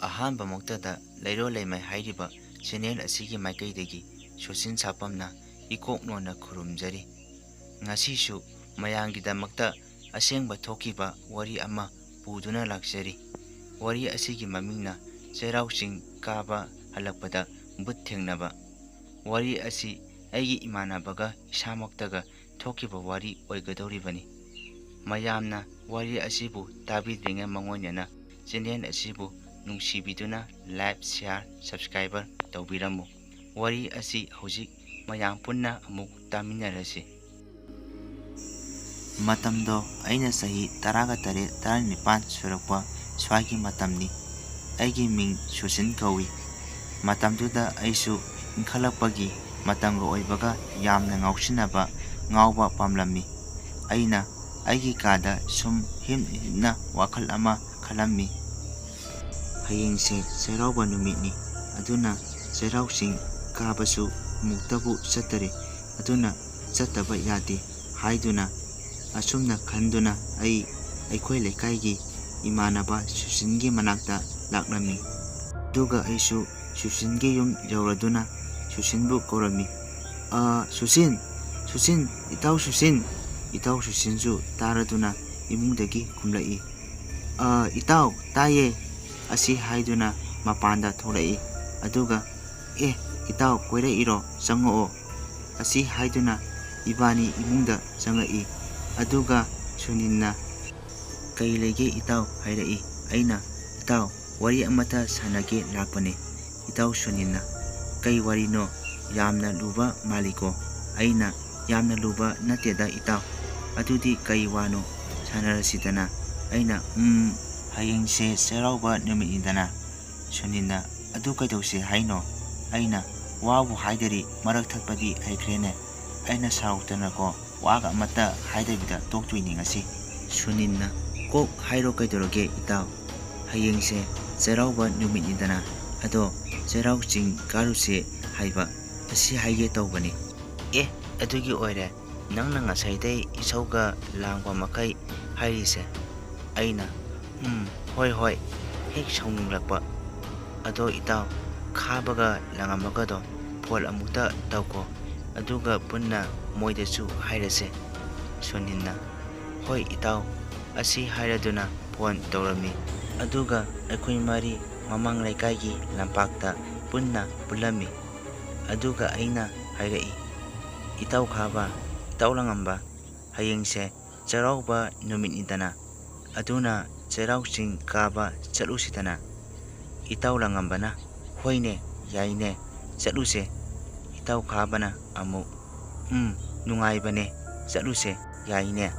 ꯑꯍꯥꯟꯕꯃꯛꯇꯗ ꯂꯩꯔꯣꯜ ꯂꯩꯃꯥꯏ ꯍꯥꯏꯔꯤꯕ ꯆꯦꯅꯦꯜ ꯑꯁꯤꯒꯤ ꯃꯥꯏꯀꯩꯗꯒꯤ ꯁꯨꯁꯤꯟ ꯁꯥꯄꯝꯅ ꯏꯀꯣꯛꯅꯣꯟꯅ ꯈꯨꯔꯨꯝꯖꯔꯤ꯫ ꯉꯁꯤꯁꯨ ꯃꯌꯥꯝꯒꯤꯗꯃꯛꯇ ꯑꯁꯦꯡꯕ ꯊꯣꯛꯈꯤꯕ ꯋꯥꯔꯤ ꯑꯃ ꯄꯨꯗꯨꯅ ꯂꯥꯛꯆꯔꯤ꯫ ꯋꯥꯔꯤ ꯑꯁꯤꯒꯤ ꯃꯃꯤꯡꯅ ꯆꯩꯔꯥꯎ ꯆꯤꯡ ꯀꯥꯕ ꯍꯜꯂꯛꯄꯗ ꯕꯨꯠ ꯊꯦꯡꯅꯕ꯫ ꯋꯥꯔꯤ ꯑꯁꯤ ꯑꯩꯒꯤ ꯏꯃꯥꯟꯅꯕꯒ ꯏꯁꯥꯃꯛꯇꯒ ꯊꯣꯛꯈꯤꯕ ꯋꯥꯔꯤ ꯑꯣꯏꯒꯗꯧꯔꯤꯕꯅꯤ꯫ ꯃꯌꯥꯝꯅ ꯋꯥꯔꯤ ꯑꯁꯤꯕꯨ ꯇꯥꯕꯤꯗ꯭ꯔꯤꯉꯩ ꯃꯥꯡꯑꯣꯏꯅꯅ ꯆꯦꯅꯦꯜ ꯑꯁꯤꯕꯨ ꯅꯨꯡꯁꯤꯕꯤꯗꯨꯅ ꯂꯥꯏꯛ, ꯁꯦꯌꯔ, ꯁꯕꯁꯀ꯭ꯔꯥꯏꯕꯔ ꯇꯧꯕꯤꯔꯝꯃꯨ꯫ ꯋꯥꯔꯤ ꯑꯁꯤ ꯍꯧꯖꯤꯛ ꯃꯌꯥꯝ ꯄꯨꯟꯅ ꯑꯃꯨꯛ ꯇꯥꯃꯤꯟꯅꯔꯁꯤ꯫ ꯃꯇꯝꯗꯣ ꯑꯩꯅ ꯆꯍꯤ 18-19 ꯁꯨꯔꯛꯄ ꯁ꯭ꯋꯥꯏꯒꯤ ꯃꯇꯝꯅꯤ꯫ ꯑꯩꯒꯤ ꯃꯤꯡ ꯁꯨꯁꯤꯟ ꯀꯧꯏ꯫ ꯃꯇꯝꯗꯨꯗ ꯑꯩꯁꯨ ꯏꯟꯈꯠꯂꯛꯄꯒꯤ ꯃꯇꯝꯒ ꯑꯣꯏꯕꯒ ꯌꯥꯝꯅ ꯉꯥꯎꯁꯤꯟꯅꯕ, ꯉꯥꯎꯕ ꯄꯥꯝꯂꯝꯃꯤ꯫ ꯑꯩꯅ ꯑꯩꯒꯤ ꯀꯥꯗ ꯁꯨꯝ ꯍꯤꯞꯅ ꯋꯥꯈꯜ ꯑꯃ ꯈꯜꯂꯝꯃꯤ꯫ ꯍꯌꯦꯡꯁꯦ ꯆꯩꯔꯥꯎꯕ ꯅꯨꯃꯤꯠꯅꯤ, ꯑꯗꯨꯅ ꯆꯩꯔꯥꯎ ꯆꯤꯡ ꯀꯥꯕꯁꯨ ꯑꯃꯨꯛꯇꯕꯨ ꯆꯠꯇꯔꯤ, ꯑꯗꯨꯅ ꯆꯠꯇꯕ ꯌꯥꯗꯦ ꯍꯥꯏꯗꯨꯅ ꯑꯁꯨꯝꯅ ꯈꯟꯗꯨꯅ ꯑꯩꯈꯣꯏ ꯂꯩꯀꯥꯏꯒꯤ ꯏꯃꯥꯟꯅꯕ ꯁꯨꯁꯤꯟꯒꯤ ꯃꯅꯥꯛꯇ ꯂꯥꯛꯂꯝꯃꯤ꯫ ꯑꯗꯨꯒ ꯑꯩꯁꯨ ꯁꯨꯁꯤꯟꯒꯤ ꯌꯨꯝ ꯌꯧꯔꯗꯨꯅ ꯁꯨꯁꯤꯟꯕꯨ ꯀꯧꯔꯝꯃꯤ꯫ ꯁꯨꯁꯤꯟ, ꯁꯨꯁꯤꯟ, ꯏꯇꯥꯎ ꯁꯨꯁꯤꯟ꯫ ꯏꯇꯥꯎ ꯁꯨꯁꯤꯟꯁꯨ ꯇꯥꯔꯗꯨꯅ ꯏꯃꯨꯡꯗꯒꯤ ꯈꯨꯝꯂꯛꯏ꯫ ꯏꯇꯥꯎ, ꯇꯥꯏꯌꯦ ꯑꯁꯤ ꯍꯥꯏꯗꯨꯅ ꯃꯄꯥꯟꯗ ꯊꯣꯛꯂꯛꯏ꯫ ꯑꯗꯨꯒ ꯏꯇꯥꯎ ꯀꯣꯏꯔꯛꯏꯔꯣ? ꯆꯪꯉꯛꯑꯣ ꯑꯁꯤ ꯍꯥꯏꯗꯨꯅ ꯏꯕꯥꯅꯤ ꯏꯃꯨꯡꯗ ꯆꯪꯉꯛꯏ꯫ ꯑꯗꯨꯒ ꯁꯨꯅꯤꯟꯅ ꯀꯩ ꯂꯩꯒꯦ ꯏꯇꯥꯎ ꯍꯥꯏꯔꯛꯏ꯫ ꯑꯩꯅ ꯏꯇꯥꯎ ꯋꯥꯔꯤ ꯑꯃꯇ ꯁꯥꯟꯅꯒꯦ ꯂꯥꯛꯄꯅꯦ꯫ ꯏꯇꯥꯎ ꯁꯨꯅꯤꯟꯅ ꯀꯩ ꯋꯥꯔꯤꯅꯣ? ꯌꯥꯝꯅ ꯂꯨꯕ ꯃꯥꯜꯂꯤꯀꯣ? ꯑꯩꯅ ꯌꯥꯝꯅ ꯂꯨꯕ ꯅꯠꯇꯦꯗ ꯏꯇꯥꯎ, ꯑꯗꯨꯗꯤ ꯀꯩ ꯋꯥꯅꯣ ꯁꯥꯟꯅꯔꯁꯤꯗꯅ꯫ ꯑꯩꯅ ꯍꯌꯦꯡꯁꯦ ꯆꯩꯔꯥꯎꯕ ꯅꯨꯃꯤꯠꯅꯤꯗꯅ꯫ ꯁꯨꯅꯤꯟꯅ ꯑꯗꯨ ꯀꯩꯗꯧꯁꯦ ꯍꯥꯏꯅꯣ? ꯑꯩꯅ ꯋꯥꯕꯨ ꯍꯥꯏꯗꯔꯤ ꯃꯔꯛ ꯊꯠꯄꯗꯤ ꯍꯩꯈ꯭ꯔꯦꯅꯦ꯫ ꯑꯩꯅ ꯁꯥꯎꯇꯅꯀꯣ ꯋꯥꯒ ꯑꯃꯠꯇ ꯍꯥꯏꯗꯕꯤꯗ ꯇꯣꯛꯇꯣꯏꯅꯤ ꯉꯁꯤ꯫ ꯁꯨꯅꯤꯟꯅ ꯀꯣꯛ ꯍꯥꯏꯔꯣ ꯀꯩꯗꯧꯔꯒꯦ ꯏꯇꯥꯎ? ꯍꯌꯦꯡꯁꯦ ꯆꯩꯔꯥꯎꯕ ꯅꯨꯃꯤꯠꯅꯤꯗꯅ, ꯑꯗꯣ ꯆꯩꯔꯥꯎ ꯆꯤꯡ ꯀꯥꯔꯨꯁꯦ ꯍꯥꯏꯕ, ꯑꯁꯤ ꯍꯥꯏꯒꯦ ꯇꯧꯕꯅꯤ꯫ ꯑꯗꯨꯒꯤ ꯑꯣꯏꯔꯦ ꯅꯪꯅ ꯉꯁꯥꯏꯗꯩ ꯏꯁꯧꯒ ꯂꯥꯡꯕ ꯃꯈꯩ ꯍꯥꯏꯔꯤꯁꯦ? ꯑꯩꯅ ꯍꯣꯏ ꯍꯣꯏ, ꯍꯦꯛ ꯁꯥꯎꯅꯤꯡꯂꯛꯄ꯫ ꯑꯗꯣ ꯏꯇꯥꯎ, ꯈꯥꯕꯒ ꯂꯥꯡꯉꯝꯕꯒꯗꯣ ꯐꯣꯟ ꯑꯃꯨꯛꯇ ꯇꯧꯀꯣ, ꯑꯗꯨꯒ ꯄꯨꯟꯅ ꯃꯣꯏꯗꯁꯨ ꯍꯥꯏꯔꯁꯦ꯫ ꯁꯨꯅꯤꯟꯅ ꯍꯣꯏ ꯏꯇꯥꯎ ꯑꯁꯤ ꯍꯥꯏꯔꯗꯨꯅ ꯐꯣꯟ ꯇꯧꯔꯝꯃꯤ꯫ ꯑꯗꯨꯒ ꯑꯩꯈꯣꯏ ꯃꯔꯤ ꯃꯃꯥꯡ ꯂꯩꯀꯥꯏꯒꯤ ꯂꯝꯄꯥꯛꯇ ꯄꯨꯟꯅ ꯄꯨꯜꯂꯝꯃꯤ꯫ ꯑꯗꯨꯒ ꯑꯩꯅ ꯍꯥꯏꯔꯛꯏ, ꯏꯇꯥꯎ ꯈꯥꯕ, ꯏꯇꯥꯎ ꯂꯥꯡꯉꯝꯕ, ꯍꯌꯦꯡꯁꯦ ꯆꯩꯔꯥꯎꯕ ꯅꯨꯃꯤꯠꯅꯤꯗꯅ, ꯑꯗꯨꯅ ꯆꯩꯔꯥꯎ ꯆꯤꯡ ꯀꯥꯕ ꯆꯠꯂꯨꯁꯤꯗꯅ꯫ ꯏꯇꯥꯎ ꯂꯥꯡꯉꯝꯕꯅ ꯍꯣꯏꯅꯦ, ꯌꯥꯏꯅꯦ, ꯆꯠꯂꯨꯁꯦ꯫ ꯏꯇꯥꯎ ꯈꯥꯕꯅ ꯑꯃꯨꯛ ꯅꯨꯡꯉꯥꯏꯕꯅꯦ, ꯆꯠꯂꯨꯁꯦ, ꯌꯥꯏꯅꯦ,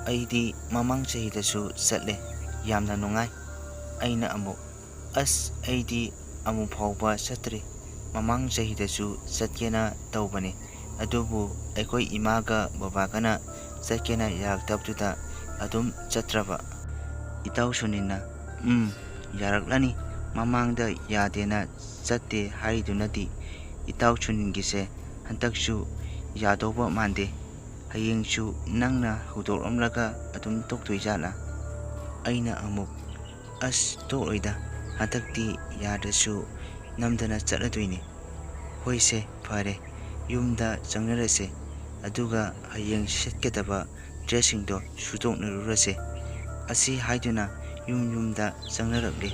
ꯑꯩꯗꯤ ꯃꯃꯥꯡ ꯆꯍꯤꯗꯁꯨ ꯆꯠꯂꯦ, ꯌꯥꯝꯅ ꯅꯨꯡꯉꯥꯏ꯫ ꯑꯩꯅ ꯑꯃꯨꯛ ꯑꯩꯗꯤ ꯑꯃꯨꯛ ꯐꯥꯎꯕ ꯆꯠꯇ꯭ꯔꯤ, ꯃꯃꯥꯡ ꯆꯍꯤꯗꯁꯨ ꯆꯠꯀꯦꯅ ꯇꯧꯕꯅꯦ, ꯑꯗꯨꯕꯨ ꯑꯩꯈꯣꯏ ꯏꯃꯥꯒ ꯕꯕꯥꯒꯅ ꯆꯠꯀꯦꯅ ꯌꯥꯔꯛꯇꯕꯗꯨꯗ ꯑꯗꯨꯝ ꯆꯠꯇ꯭ꯔꯕ꯫ ꯏꯇꯥꯎ ꯁꯨꯅꯤꯟꯅ ꯌꯥꯔꯛꯂꯅꯤ, ꯃꯃꯥꯡꯗ ꯌꯥꯗꯦꯅ ꯆꯠꯇꯦ ꯍꯥꯏꯔꯤꯗꯨꯅꯗꯤ꯫ ꯏꯇꯥꯎ ꯁꯨꯅꯤꯟꯒꯤꯁꯦ ꯍꯟꯗꯛꯁꯨ ꯌꯥꯗꯧꯕ ꯃꯥꯟꯗꯦ꯫ ꯍꯌꯦꯡꯁꯨ ꯅꯪꯅ ꯍꯧꯗꯣꯛꯂꯝꯂꯒ ꯑꯗꯨꯝ ꯇꯣꯛꯇꯣꯏꯖꯥꯠꯂꯥ? ꯑꯩꯅ ꯑꯃꯨꯛ ꯇꯣꯛꯑꯣꯏꯗ, ꯍꯟꯗꯛꯇꯤ ꯌꯥꯗ꯭ꯔꯁꯨ ꯅꯝꯗꯅ ꯆꯠꯂꯗꯣꯏꯅꯤ꯫ ꯍꯣꯏꯁꯦ ꯐꯔꯦ, ꯌꯨꯝꯗ ꯆꯪꯅꯔꯁꯦ, ꯑꯗꯨꯒ ꯍꯌꯦꯡ ꯁꯦꯠꯀꯗꯕ ꯗ꯭ꯔꯦꯁꯁꯤꯡꯗꯣ ꯁꯨꯗꯣꯛꯅꯔꯨꯔꯁꯦ꯫ ꯑꯁꯤ ꯍꯥꯏꯗꯨꯅ ꯌꯨꯝꯗ ꯆꯪꯅꯔꯛꯂꯤ꯫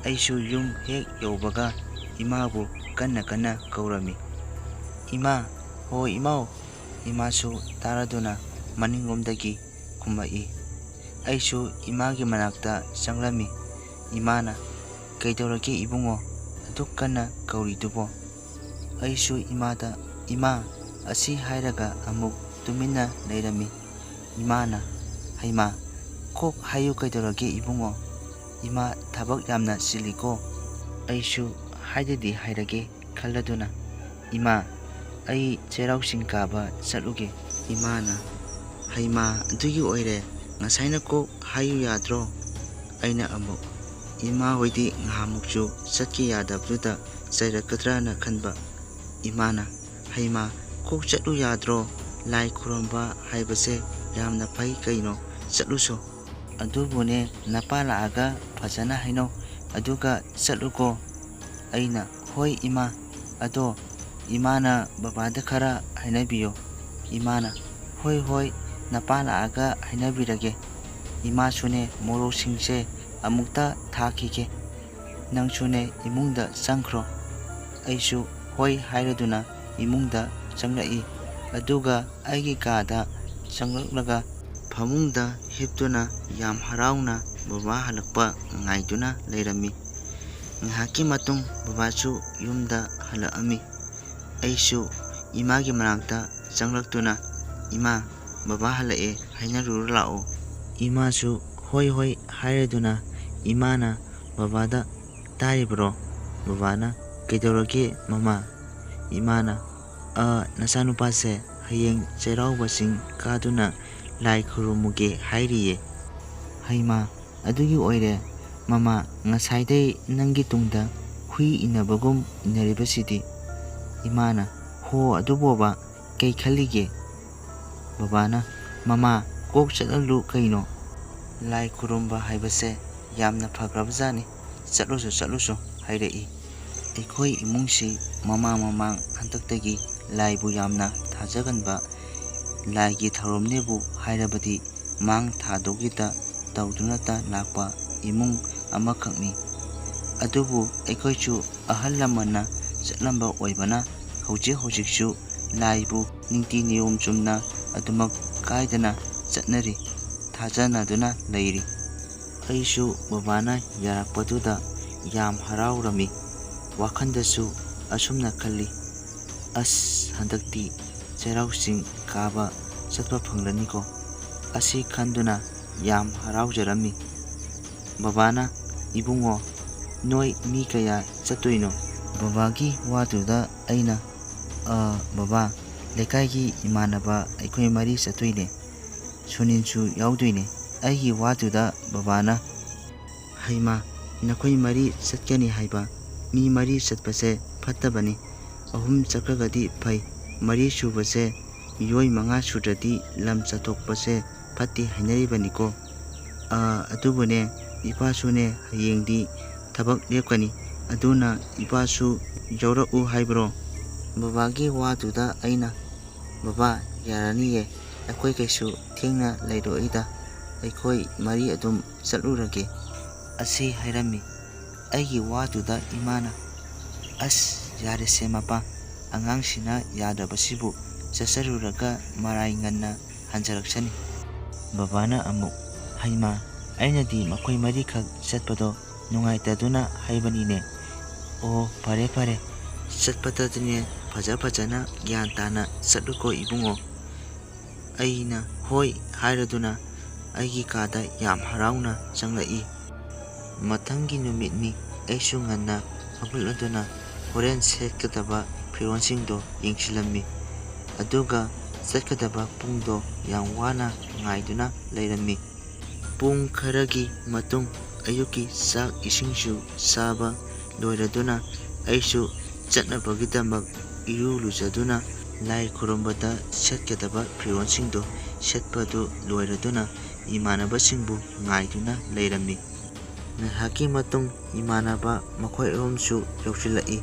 ꯑꯩꯁꯨ ꯌꯨꯝ ꯍꯦꯛ ꯌꯧꯕꯒ ꯏꯃꯥꯕꯨ ꯀꯟꯅ ꯀꯧꯔꯝꯃꯤ꯫ ꯏꯃꯥ, ꯍꯣ ꯏꯃꯥꯎ꯫ ꯏꯃꯥꯁꯨ ꯇꯥꯔꯗꯨꯅ ꯃꯅꯤꯡꯂꯣꯝꯗꯒꯤ ꯈꯨꯝꯃꯛꯏ꯫ ꯑꯩꯁꯨ ꯏꯃꯥꯒꯤ ꯃꯅꯥꯛꯇ ꯆꯪꯂꯝꯃꯤ꯫ ꯏꯃꯥꯅ ꯀꯩꯗꯧꯔꯒꯦ ꯏꯕꯨꯡꯉꯣ, ꯑꯗꯨꯛ ꯀꯟꯅ ꯀꯧꯔꯤꯗꯨꯕꯣ? ꯑꯩꯁꯨ ꯏꯃꯥꯗ ꯏꯃꯥ ꯑꯁꯤ ꯍꯥꯏꯔꯒ ꯑꯃꯨꯛ ꯇꯨꯃꯤꯟꯅ ꯂꯩꯔꯝꯃꯤ꯫ ꯏꯃꯥꯅ ꯍꯩꯃꯥ, ꯀꯣꯛ ꯍꯥꯏꯌꯨ ꯀꯩꯗꯧꯔꯒꯦ ꯏꯕꯨꯡꯉꯣ? ꯏꯃꯥ ꯊꯕꯛ ꯌꯥꯝꯅ ꯆꯤꯜꯂꯤꯀꯣ? ꯑꯩꯁꯨ ꯍꯥꯏꯗꯤ ꯍꯥꯏꯔꯒꯦ ꯈꯜꯂꯗꯨꯅ, ꯏꯃꯥ ꯑꯩ ꯆꯩꯔꯥꯎ ꯆꯤꯡ ꯀꯥꯕ ꯆꯠꯂꯨꯒꯦ꯫ ꯏꯃꯥꯅ ꯍꯩꯃꯥ, ꯑꯗꯨꯒꯤ ꯑꯣꯏꯔꯦ ꯉꯁꯥꯏꯅ ꯀꯣꯛ ꯍꯥꯏꯌꯨ ꯌꯥꯗ꯭ꯔꯣ? ꯑꯩꯅ ꯑꯃꯨꯛ ꯏꯃꯥ ꯍꯣꯏꯗꯤ ꯉꯍꯥꯟꯃꯨꯛꯁꯨ ꯆꯠꯀꯦ ꯌꯥꯗꯕꯗꯨꯗ ꯆꯩꯔꯛꯀꯗ꯭ꯔꯅ ꯈꯟꯕ꯫ ꯏꯃꯥꯅ ꯍꯩꯃꯥ, ꯀꯣꯛ ꯆꯠꯂꯨ ꯌꯥꯗ꯭ꯔꯣ? ꯂꯥꯏ ꯈꯨꯔꯨꯝꯕ ꯍꯥꯏꯕꯁꯦ ꯌꯥꯝꯅ ꯐꯩ ꯀꯩꯅꯣ, ꯆꯠꯂꯨꯁꯣ꯫ ꯑꯗꯨꯕꯨꯅꯦ ꯅꯄꯥ ꯂꯥꯛꯑꯒ ꯐꯖꯅ ꯍꯥꯏꯅꯧ, ꯑꯗꯨꯒ ꯆꯠꯂꯨꯀꯣ꯫ ꯑꯩꯅ ꯍꯣꯏ ꯏꯃꯥ, ꯑꯗꯣ ꯏꯃꯥꯅ ꯕꯕꯥꯗ ꯈꯔ ꯍꯥꯏꯅꯕꯤꯌꯣ꯫ ꯏꯃꯥꯅ ꯍꯣꯏ ꯍꯣꯏ ꯅꯄꯥ ꯂꯥꯛꯑꯒ ꯍꯥꯏꯅꯕꯤꯔꯒꯦ꯫ ꯏꯃꯥꯁꯨꯅꯦ ꯃꯣꯔꯣꯛꯁꯤꯡꯁꯦ ꯑꯃꯨꯛꯇ ꯊꯥꯈꯤꯒꯦ, ꯅꯪꯁꯨꯅꯦ ꯏꯃꯨꯡꯗ ꯆꯪꯈ꯭ꯔꯣ꯫ ꯑꯩꯁꯨ ꯍꯣꯏ ꯍꯥꯏꯔꯗꯨꯅ ꯏꯃꯨꯡꯗ ꯆꯪꯂꯛꯏ꯫ ꯑꯗꯨꯒ ꯑꯩꯒꯤ ꯀꯥꯗ ꯆꯪꯂꯛꯂꯒ ꯐꯃꯨꯡꯗ ꯍꯤꯞꯇꯨꯅ ꯌꯥꯝ ꯍꯔꯥꯎꯅ ꯕꯕꯥ ꯍꯜꯂꯛꯄ ꯉꯥꯏꯗꯨꯅ ꯂꯩꯔꯝꯃꯤ꯫ ꯉꯥꯏꯍꯥꯛꯀꯤ ꯃꯇꯨꯡ ꯕꯕꯥꯁꯨ ꯌꯨꯝꯗ ꯍꯜꯂꯛꯑꯝꯃꯤ꯫ ꯑꯩꯁꯨ ꯏꯃꯥꯒꯤ ꯃꯅꯥꯛꯇ ꯆꯪꯂꯛꯇꯨꯅ ꯏꯃꯥ, ꯕꯕꯥ ꯍꯜꯂꯛꯑꯦ, ꯍꯥꯏꯅꯔꯨꯔ ꯂꯥꯛꯑꯣ꯫ ꯏꯃꯥꯁꯨ ꯍꯣꯏ ꯍꯣꯏ ꯍꯥꯏꯔꯗꯨꯅ ꯏꯃꯥꯅ ꯕꯕꯥꯗ ꯇꯥꯔꯤꯕ꯭ꯔꯣ? ꯕꯕꯥꯅ ꯀꯩꯗꯧꯔꯒꯦ ꯃꯃꯥ? ꯏꯃꯥꯅ ꯅꯆꯥꯅꯨꯄꯥꯁꯦ ꯍꯌꯦꯡ ꯆꯩꯔꯥꯎꯕ ꯆꯤꯡ ꯀꯥꯗꯨꯅ ꯂꯥꯏ ꯈꯨꯔꯨꯝꯃꯨꯒꯦ ꯍꯥꯏꯔꯤꯌꯦ꯫ ꯍꯩꯃꯥ, ꯑꯗꯨꯒꯤ ꯑꯣꯏꯔꯦ ꯃꯃꯥ, ꯉꯁꯥꯏꯗꯩ ꯅꯪꯒꯤ ꯇꯨꯡꯗ ꯍꯨꯏ ꯏꯟꯅꯕꯒꯨꯝ ꯏꯟꯅꯔꯤꯕꯁꯤꯗꯤ꯫ ꯏꯃꯥꯅ ꯍꯣ ꯑꯗꯨꯕꯣꯕ ꯀꯩ ꯈꯜꯂꯤꯒꯦ? ꯕꯕꯥꯅ ꯃꯃꯥ, ꯀꯣꯛ ꯆꯠꯍꯜꯂꯨ ꯀꯩꯅꯣ? ꯂꯥꯏ ꯈꯨꯔꯨꯝꯕ ꯍꯥꯏꯕꯁꯦ ꯌꯥꯝꯅ ꯐꯈ꯭ꯔꯕꯖꯥꯠꯅꯤ, ꯆꯠꯂꯨꯁꯨ ꯍꯥꯏꯔꯛꯏ꯫ ꯑꯩꯈꯣꯏ ꯏꯃꯨꯡꯁꯤ ꯃꯃꯥꯡ ꯍꯟꯗꯛꯇꯒꯤ ꯂꯥꯏꯕꯨ ꯌꯥꯝꯅ ꯊꯥꯖꯒꯟꯕ, ꯂꯥꯏꯒꯤ ꯊꯧꯔꯝꯅꯦꯕꯨ ꯍꯥꯏꯔꯕꯗꯤ ꯃꯥꯡ ꯊꯥꯗꯧꯒꯤꯇ ꯇꯧꯗꯨꯅꯇ ꯂꯥꯛꯄ ꯏꯃꯨꯡ ꯑꯃꯈꯛꯅꯤ꯫ ꯑꯗꯨꯕꯨ ꯑꯩꯈꯣꯏꯁꯨ ꯑꯍꯜ ꯂꯃꯟꯅ ꯆꯠꯂꯝꯕ ꯑꯣꯏꯕꯅ ꯍꯧꯖꯤꯛꯁꯨ ꯂꯥꯏꯕꯨ ꯅꯤꯡꯇꯤ ꯅꯤꯌꯣꯝ ꯆꯨꯝꯅ ꯑꯗꯨꯃꯛ ꯀꯥꯏꯗꯅ ꯆꯠꯅꯔꯤ, ꯊꯥꯖꯅꯗꯨꯅ ꯂꯩꯔꯤ꯫ ꯑꯩꯁꯨ ꯕꯕꯥꯅ ꯌꯥꯔꯛꯄꯗꯨꯗ ꯌꯥꯝ ꯍꯔꯥꯎꯔꯝꯃꯤ꯫ ꯋꯥꯈꯜꯗꯁꯨ ꯑꯁꯨꯝꯅ ꯈꯜꯂꯤ, ꯑꯁ ꯍꯟꯗꯛꯇꯤ ꯆꯩꯔꯥꯎ ꯆꯤꯡ ꯀꯥꯕ ꯆꯠꯄ ꯐꯪꯂꯅꯤꯀꯣ, ꯑꯁꯤ ꯈꯟꯗꯨꯅ ꯌꯥꯝ ꯍꯔꯥꯎꯖꯔꯝꯃꯤ꯫ ꯕꯕꯥꯅ ꯏꯕꯨꯡꯉꯣ, ꯅꯣꯏ ꯃꯤ ꯀꯌꯥ ꯆꯠꯇꯣꯏꯅꯣ? ꯕꯕꯥꯒꯤ ꯋꯥꯗꯨꯗ ꯑꯩꯅ ꯕꯕꯥ, ꯂꯩꯀꯥꯏꯒꯤ ꯏꯃꯥꯟꯅꯕ ꯑꯩꯈꯣꯏ 4 ꯆꯠꯇꯣꯏꯅꯦ, ꯁꯨꯅꯤꯟꯁꯨ ꯌꯥꯎꯗꯣꯏꯅꯦ꯫ ꯑꯩꯒꯤ ꯋꯥꯗꯨꯗ ꯕꯕꯥꯅ ꯍꯩꯃꯥ, ꯅꯈꯣꯏ 4 ꯆꯠꯀꯅꯤ ꯍꯥꯏꯕ? ꯃꯤ 4 ꯆꯠꯄꯁꯦ ꯐꯠꯇꯕꯅꯤ, 3 ꯆꯠꯈ꯭ꯔꯒꯗꯤ ꯐꯩ, 4 ꯁꯨꯕꯁꯦ ꯃꯤꯑꯣꯏ 5 ꯁꯨꯗ꯭ꯔꯗꯤ ꯂꯝ ꯆꯠꯊꯣꯛꯄꯁꯦ ꯐꯠꯇꯦ ꯍꯥꯏꯅꯔꯤꯕꯅꯤꯀꯣ꯫ ꯑꯗꯨꯕꯨꯅꯦ ꯏꯄꯥꯁꯨꯅꯦ ꯍꯌꯦꯡꯗꯤ ꯊꯕꯛ ꯂꯦꯞꯀꯅꯤ, ꯑꯗꯨꯅ ꯏꯄꯥꯁꯨ ꯌꯥꯎꯔꯛꯎ ꯍꯥꯏꯕ꯭ꯔꯣ? ꯕꯕꯥꯒꯤ ꯋꯥꯗꯨꯗ ꯑꯩꯅ ꯕꯕꯥ ꯌꯥꯔꯅꯤꯌꯦ, ꯑꯩꯈꯣই ꯀꯩꯁꯨ ꯊꯦꯡꯅ ꯂꯩꯔꯣꯏꯗ, ꯑꯩꯈꯣꯏ 4 ꯑꯗꯨꯝ ꯆꯠꯂꯨꯔꯒꯦ, ꯑꯁꯤ ꯍꯥꯏꯔꯝꯃꯤ꯫ ꯑꯩꯒꯤ ꯋꯥꯗꯨꯗ ꯏꯃꯥꯅ ꯑꯁ ꯌꯥꯔꯦꯁꯦ ꯃꯄꯥ, ꯑꯉꯥꯡꯁꯤꯅ ꯌꯥꯗꯕꯁꯤꯕꯨ, ꯆꯠꯆꯔꯨꯔꯒ ꯃꯔꯥꯏ ꯉꯟꯅ ꯍꯟꯖꯔꯛꯁꯅꯤ꯫ ꯕꯕꯥꯅ ꯑꯃꯨꯛ ꯍꯩꯃꯥ, ꯑꯩꯅꯗꯤ ꯃꯈꯣꯏ 4 ꯈꯛ ꯆꯠꯄꯗꯣ ꯅꯨꯡꯉꯥꯏꯇꯗꯨꯅ ꯍꯥꯏꯕꯅꯤꯅꯦ꯫ ꯑꯣ ꯐꯔꯦ, ꯆꯠꯄꯗꯗꯤꯅꯦ ꯐꯖꯅ ꯒ꯭ꯌꯥꯟ ꯇꯥꯅ ꯆꯠꯂꯨꯀꯣ ꯏꯕꯨꯡꯉꯣ꯫ ꯑꯩꯅ ꯍꯣꯏ ꯍꯥꯏꯔꯗꯨꯅ ꯑꯩꯒꯤ ꯀꯥꯗ ꯌꯥꯝ ꯍꯔꯥꯎꯅ ꯆꯪꯂꯛꯏ꯫ ꯃꯊꯪꯒꯤ ꯅꯨꯃꯤꯠꯅꯤ꯫ ꯑꯩꯁꯨ ꯉꯟꯅ ꯍꯧꯒꯠꯂꯗꯨꯅ ꯍꯣꯔꯦꯟ ꯁꯦꯠꯀꯗꯕ ꯐꯤꯔꯣꯜꯁꯤꯡꯗꯣ ꯌꯦꯡꯁꯤꯜꯂꯝꯃꯤ꯫ ꯑꯗꯨꯒ ꯆꯠꯀꯗꯕ ꯄꯨꯡꯗꯣ ꯌꯥꯝ ꯋꯥꯅ ꯉꯥꯏꯗꯨꯅ ꯂꯩꯔꯝꯃꯤ꯫ ꯄꯨꯡ ꯈꯔꯒꯤ ꯃꯇꯨꯡ ꯑꯌꯨꯛꯀꯤ ꯆꯥꯛ ꯏꯁꯤꯡꯁꯨ ꯆꯥꯕ ꯂꯣꯏꯔꯗꯨꯅ ꯑꯩꯁꯨ ꯆꯠꯅꯕꯒꯤꯗꯃꯛ ꯏꯔꯨ ꯂꯨꯖꯗꯨꯅ ꯂꯥꯏ ꯈꯨꯔꯨꯝꯕꯗ ꯁꯦꯠꯀꯗꯕ ꯐꯤꯔꯣꯜꯁꯤꯡꯗꯣ ꯁꯦꯠꯄꯗꯨ ꯂꯣꯏꯔꯗꯨꯅ ꯏꯃꯥꯟꯅꯕꯁꯤꯡꯕꯨ ꯉꯥꯏꯗꯨꯅ ꯂꯩꯔꯝꯃꯤ꯫ ꯉꯥꯏꯍꯥꯛꯀꯤ ꯃꯇꯨꯡ ꯏꯃꯥꯟꯅꯕ ꯃꯈꯣꯏ 3ꯁꯨ ꯌꯧꯁꯤꯜꯂꯛꯏ꯫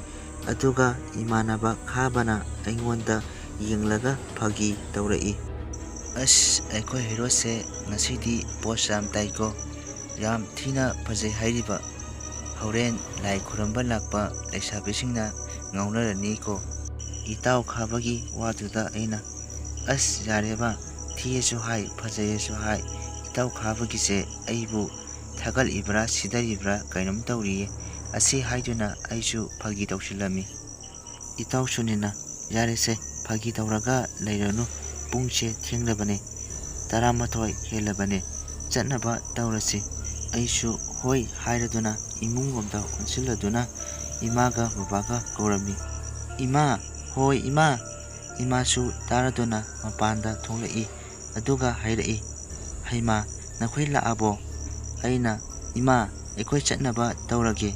ꯑꯗꯨꯒ ꯏꯃꯥꯟꯅꯕ ꯈꯥꯕꯅ ꯑꯩꯉꯣꯟꯗ ꯌꯦꯡꯂꯒ ꯐꯥꯒꯤ ꯇꯧꯔꯛꯏ꯫ ꯑꯁ ꯑꯩꯈꯣꯏ ꯍꯦꯔꯣꯁꯦ ꯉꯁꯤꯗꯤ ꯄꯣꯁ ꯌꯥꯝ ꯇꯥꯏꯀꯣ, ꯌꯥꯝ ꯊꯤꯅ ꯐꯖꯩ ꯍꯥꯏꯔꯤꯕ, ꯍꯣꯔꯦꯟ ꯂꯥꯏ ꯈꯨꯔꯨꯝꯕ ꯂꯥꯛꯄ ꯂꯩꯁꯥꯕꯤꯁꯤꯡꯅ ꯉꯥꯎꯅꯔꯅꯤꯀꯣ꯫ ꯏꯇꯥꯎ ꯈꯥꯕꯒꯤ ꯋꯥꯗꯨꯗ ꯑꯩꯅ ꯑꯁ ꯌꯥꯔꯦꯕ, ꯊꯤꯌꯦꯁꯨ ꯍꯥꯏ ꯐꯖꯩꯌꯦꯁꯨ ꯍꯥꯏ, ꯏꯇꯥꯎ ꯈꯥꯕꯒꯤꯁꯦ ꯑꯩꯕꯨ ꯊꯥꯒꯠꯂꯤꯕ꯭ꯔꯥ ꯁꯤꯙꯔꯤꯕ꯭ꯔꯥ ꯀꯩꯅꯣꯝ ꯇꯧꯔꯤꯌꯦ, ꯑꯁꯤ ꯍꯥꯏꯗꯨꯅ ꯑꯩꯁꯨ ꯐꯥꯒꯤ ꯇꯧꯁꯤꯜꯂꯝꯃꯤ꯫ ꯏꯇꯥꯎꯁꯨꯅꯤꯅ ꯌꯥꯔꯦꯁꯦ, ꯐꯥꯒꯤ ꯇꯧꯔꯒ ꯂꯩꯔꯅꯨ, ꯄꯨꯡꯁꯦ ꯊꯦꯡꯂꯕꯅꯦ, 11 ꯍꯦꯜꯂꯕꯅꯦ, ꯆꯠꯅꯕ ꯇꯧꯔꯁꯤ꯫ ꯑꯩꯁꯨ ꯍꯣꯏ ꯍꯥꯏꯔꯗꯨꯅ ꯏꯃꯨꯡꯂꯣꯝꯗ ꯑꯣꯟꯁꯤꯜꯂꯗꯨꯅ ꯏꯃꯥꯒ ꯕꯕꯥꯒ ꯀꯧꯔꯝꯃꯤ꯫ ꯏꯃꯥ, ꯍꯣꯏ ꯏꯃꯥ꯫ ꯏꯃꯥꯁꯨ ꯇꯥꯔꯗꯨꯅ ꯃꯄꯥꯟꯗ ꯊꯣꯛꯂꯛꯏ꯫ ꯑꯗꯨꯒ ꯍꯥꯏꯔꯛꯏ, ꯍꯩꯃꯥ, ꯅꯈꯣꯏ ꯂꯥꯛꯑꯕꯣ? ꯑꯩꯅ ꯏꯃꯥ, ꯑꯩꯈꯣꯏ ꯆꯠꯅꯕ ꯇꯧꯔꯒꯦ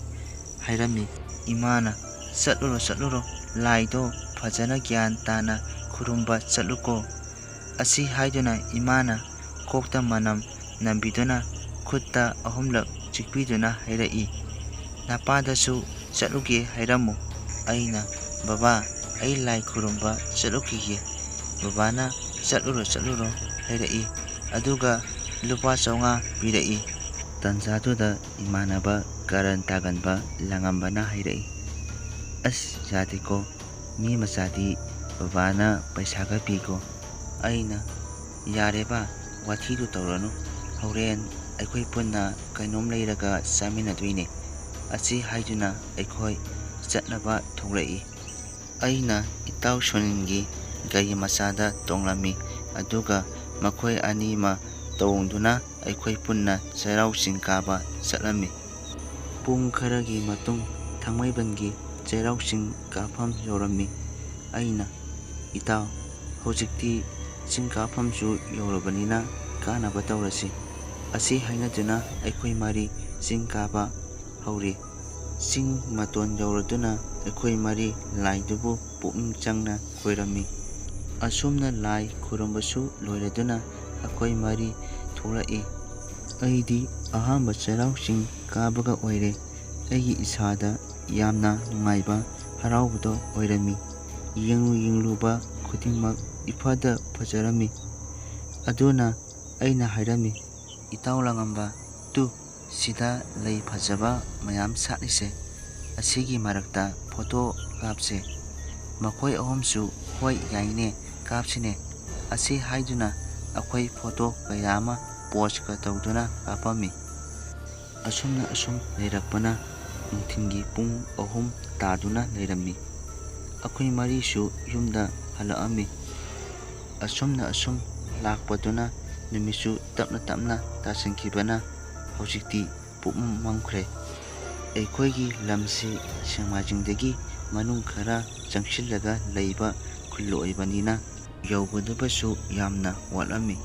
ꯍꯥꯏꯔꯝꯃꯤ꯫ ꯏꯃꯥꯅ ꯆꯠꯂꯨꯔꯣ, ꯂꯥꯏꯗꯣ ꯐꯖꯅ ꯒ꯭ꯌꯥꯟ ꯇꯥꯅ ꯈꯨꯔꯨꯝꯕ ꯆꯠꯂꯨꯀꯣ, ꯑꯁꯤ ꯍꯥꯏꯗꯨꯅ ꯏꯃꯥꯅ ꯀꯣꯛꯇ ꯃꯅꯝ ꯅꯝꯕꯤꯗꯨꯅ ꯈꯨꯠꯇ 3 ꯂꯛ ꯆꯤꯛꯄꯤꯗꯨꯅ ꯍꯥꯏꯔꯛꯏ꯫ ꯅꯄꯥꯗꯁꯨ ꯆꯠꯂꯨꯒꯦ ꯍꯥꯏꯔꯝꯃꯨ꯫ ꯑꯩꯅ ꯕꯕꯥ ꯑꯩ ꯂꯥꯏ ꯈꯨꯔꯨꯝꯕ ꯆꯠꯂꯨꯈꯤꯒꯦ꯫ ꯕꯕꯥꯅ ꯆꯠꯂꯨꯔꯣ ꯍꯥꯏꯔꯛꯏ ꯑꯗꯨꯒ ꯂꯨꯄꯥ 500 ꯄꯤꯔꯛꯏ꯫ ꯇꯟꯖꯥꯗꯨꯗ ꯏꯃꯥꯟꯅꯕ ꯀꯥꯔꯟ ꯇꯥꯒꯟꯕ ꯂꯪꯉꯝꯕꯅ ꯍꯥꯏꯔꯛꯏ, ꯑꯁ ꯌꯥꯗꯦꯀꯣ, ꯃꯤ ꯃꯆꯥꯗꯤ ꯕꯕꯥꯅ ꯄꯩꯁꯥꯒ ꯄꯤꯀꯣ꯫ ꯑꯩꯅ ꯌꯥꯔꯦꯕ ꯋꯥꯊꯤꯗꯨ ꯇꯧꯔꯅꯨ, ꯍꯣꯔꯦꯟ ꯑꯩꯈꯣꯏ ꯄꯨꯟꯅ ꯀꯩꯅꯣꯝ ꯂꯩꯔꯒ ꯆꯥꯃꯤꯟꯅꯗꯣꯏꯅꯦ꯫ ꯑꯁꯤ ꯍꯥꯏꯗꯨꯅ ꯑꯩꯈꯣꯏ ꯆꯠꯅꯕ ꯊꯣꯛꯂꯛꯏ꯫ ꯑꯩꯅ ꯏꯇꯥꯎ ꯁꯨꯅꯤꯜꯒꯤ ꯒꯥꯔꯤ ꯃꯆꯥꯗ ꯇꯣꯡꯂꯝꯃꯤ ꯑꯗꯨꯒ ꯃꯈꯣꯏ ꯑꯅꯤꯃ ꯇꯣꯡꯗꯨꯅ ꯑꯩꯈꯣꯏ ꯄꯨꯟꯅ ꯆꯩꯔꯥꯎ ꯆꯤꯡ ꯀꯥꯕ ꯆꯠꯂꯝꯃꯤ꯫ ꯄꯨꯡ ꯈꯔꯒꯤ ꯃꯇꯨꯡ ꯊꯥꯡꯃꯩꯕꯟꯒꯤ ꯆꯩꯔꯥꯎ ꯆꯤꯡ ꯀꯥꯐꯝ ꯌꯧꯔꯝꯃꯤ꯫ ꯑꯩꯅ ꯏꯇꯥꯎ ꯍꯧꯖꯤꯛꯇꯤ ꯆꯤꯡ ꯀꯥꯐꯝꯁꯨ ꯌꯧꯔꯕꯅꯤꯅ ꯀꯥꯅꯕ ꯇꯧꯔꯁꯤ꯫ ꯑꯁꯤ ꯍꯥꯏꯅꯗꯨꯅ ꯑꯩꯈꯣꯏ ꯃꯔꯤ ꯆꯤꯡ ꯀꯥꯕ ꯍꯧꯔꯤ꯫ ꯆꯤꯡ ꯃꯇꯣꯟ ꯌꯧꯔꯗꯨꯅ ꯑꯩꯈꯣꯏ ꯃꯔꯤ ꯂꯥꯏꯗꯨꯕꯨ ꯄꯨꯛꯅꯤꯡ ꯆꯪꯅ ꯈꯣꯏꯔꯝꯃꯤ꯫ ꯑꯁꯨꯝꯅ ꯂꯥꯏ ꯈꯨꯔꯨꯝꯕꯁꯨ ꯂꯣꯏꯔꯗꯨꯅ ꯑꯩꯈꯣꯏ ꯃꯔꯤ ꯊꯣꯛꯂꯛꯏ꯫ ꯑꯩꯗꯤ ꯑꯍꯥꯟꯕ ꯆꯩꯔꯥꯎ ꯆꯤꯡ ꯀꯥꯕꯒ ꯑꯣꯏꯔꯦ꯫ ꯑꯩꯒꯤ ꯏꯁꯥꯗ ꯌꯥꯝꯅ ꯅꯨꯡꯉꯥꯏꯕ ꯍꯔꯥꯎꯕꯗꯣ ꯑꯣꯏꯔꯝꯃꯤ꯫ ꯌꯦꯡꯂꯨꯕ ꯈꯨꯗꯤꯡꯃꯛ ꯏꯐꯗ ꯐꯖꯔꯝꯃꯤ꯫ ꯑꯗꯨꯅ ꯑꯩꯅ ꯍꯥꯏꯔꯝꯃꯤ, ꯏꯇꯥꯎ ꯂꯪꯉꯝꯕ ꯇꯨ ꯁꯤꯗ ꯂꯩ ꯐꯖꯕ ꯃꯌꯥꯝ ꯁꯥꯠꯂꯤꯁꯦ, ꯑꯁꯤꯒꯤ ꯃꯔꯛꯇ ꯐꯣꯇꯣ ꯀꯥꯞꯁꯦ꯫ ꯃꯈꯣꯏ ꯑꯍꯨꯝꯁꯨ ꯍꯣꯏ ꯌꯥꯏꯅꯦ ꯀꯥꯞꯁꯤꯅꯦ꯫ ꯑꯁꯤ ꯍꯥꯏꯗꯨꯅ ꯑꯩꯈꯣꯏ ꯐꯣꯇꯣ ꯀꯌꯥ ꯑꯃ ꯄꯣꯖꯀ ꯇꯧꯗꯨꯅ ꯀꯥꯞꯄꯝꯃꯤ꯫ ꯑꯁꯨꯝ ꯂꯩꯔꯛꯄꯅ ꯅꯨꯡꯊꯤꯟꯒꯤ ꯄꯨꯡ 3 ꯇꯥꯗꯨꯅ ꯂꯩꯔꯝꯃꯤ꯫ ꯑꯩꯈꯣꯏ ꯃꯔꯤꯁꯨ ꯌꯨꯝꯗ ꯍꯜꯂꯛꯑꯝꯃꯤ꯫ ꯑꯁꯨꯝ ꯂꯥꯛꯄꯗꯨꯅ ꯅꯨꯃꯤꯠꯁꯨ ꯇꯞꯅ ꯇꯥꯁꯤꯟꯈꯤꯕꯅ ꯍꯧꯖꯤꯛꯇꯤ ꯄꯨꯝꯃꯝ ꯃꯝꯈ꯭ꯔꯦ꯫ ꯑꯩꯈꯣꯏꯒꯤ ꯂꯝꯁꯤ ꯁꯦꯛꯃꯥꯏꯖꯤꯡꯗꯒꯤ ꯃꯅꯨꯡ ꯈꯔ ꯆꯪꯁꯤꯜꯂꯒ ꯂꯩꯕ ꯈꯨꯜ ꯑꯣꯏꯕꯅꯤꯅ ꯌꯧꯒꯗꯕꯁꯨ ꯌꯥꯝꯅ ꯋꯥꯠꯂꯝꯃꯤ꯫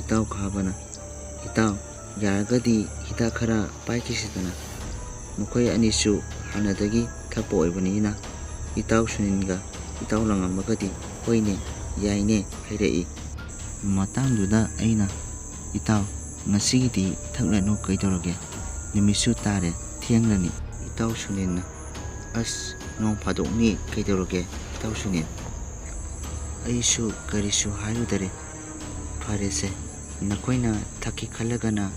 ꯏꯇꯥꯎ ꯈꯥꯕꯅ, ꯏꯇꯥꯎ ꯌꯥꯔꯒꯗꯤ ꯍꯤꯗꯥꯛ ꯈꯔ ꯄꯥꯏꯈꯤꯁꯤꯗꯅ꯫ ꯃꯈꯣꯏ ꯑꯅꯤꯁꯨ ꯍꯥꯟꯅꯗꯒꯤ ꯊꯛꯄ ꯑꯣꯏꯕꯅꯤꯅ ꯏꯇꯥꯎ ꯁꯨꯅꯤꯜꯒ ꯏꯇꯥꯎ ꯂꯪꯉꯝꯕꯒꯗꯤ ꯍꯣꯏꯅꯦ ꯌꯥꯏꯅꯦ ꯍꯥꯏꯔꯛꯏ꯫ ꯃꯇꯥꯡꯗꯨꯗ ꯑꯩꯅ ꯏꯇꯥꯎ ꯉꯁꯤꯒꯤꯗꯤ ꯊꯛꯂꯅꯨ ꯀꯩꯗꯧꯔꯒꯦ, ꯅꯨꯃꯤꯠꯁꯨ ꯇꯥꯔꯦ ꯊꯦꯡꯂꯅꯤ꯫ ꯏꯇꯥꯎ ꯁꯨꯅꯤꯜꯅ, ꯑꯁ ꯅꯣꯡ ꯐꯥꯗꯣꯛꯅꯤ ꯀꯩꯗꯧꯔꯒꯦ ꯏꯇꯥꯎ ꯁꯨꯅꯤꯜ꯫ ꯑꯩꯁꯨ ꯀꯔꯤꯁꯨ ꯍꯥꯏꯔꯨꯗꯔꯦ꯫ ꯐꯔꯦꯁꯦ ꯅꯈꯣꯏꯅ ꯊꯛꯀꯦ ꯈꯜꯂꯒꯅ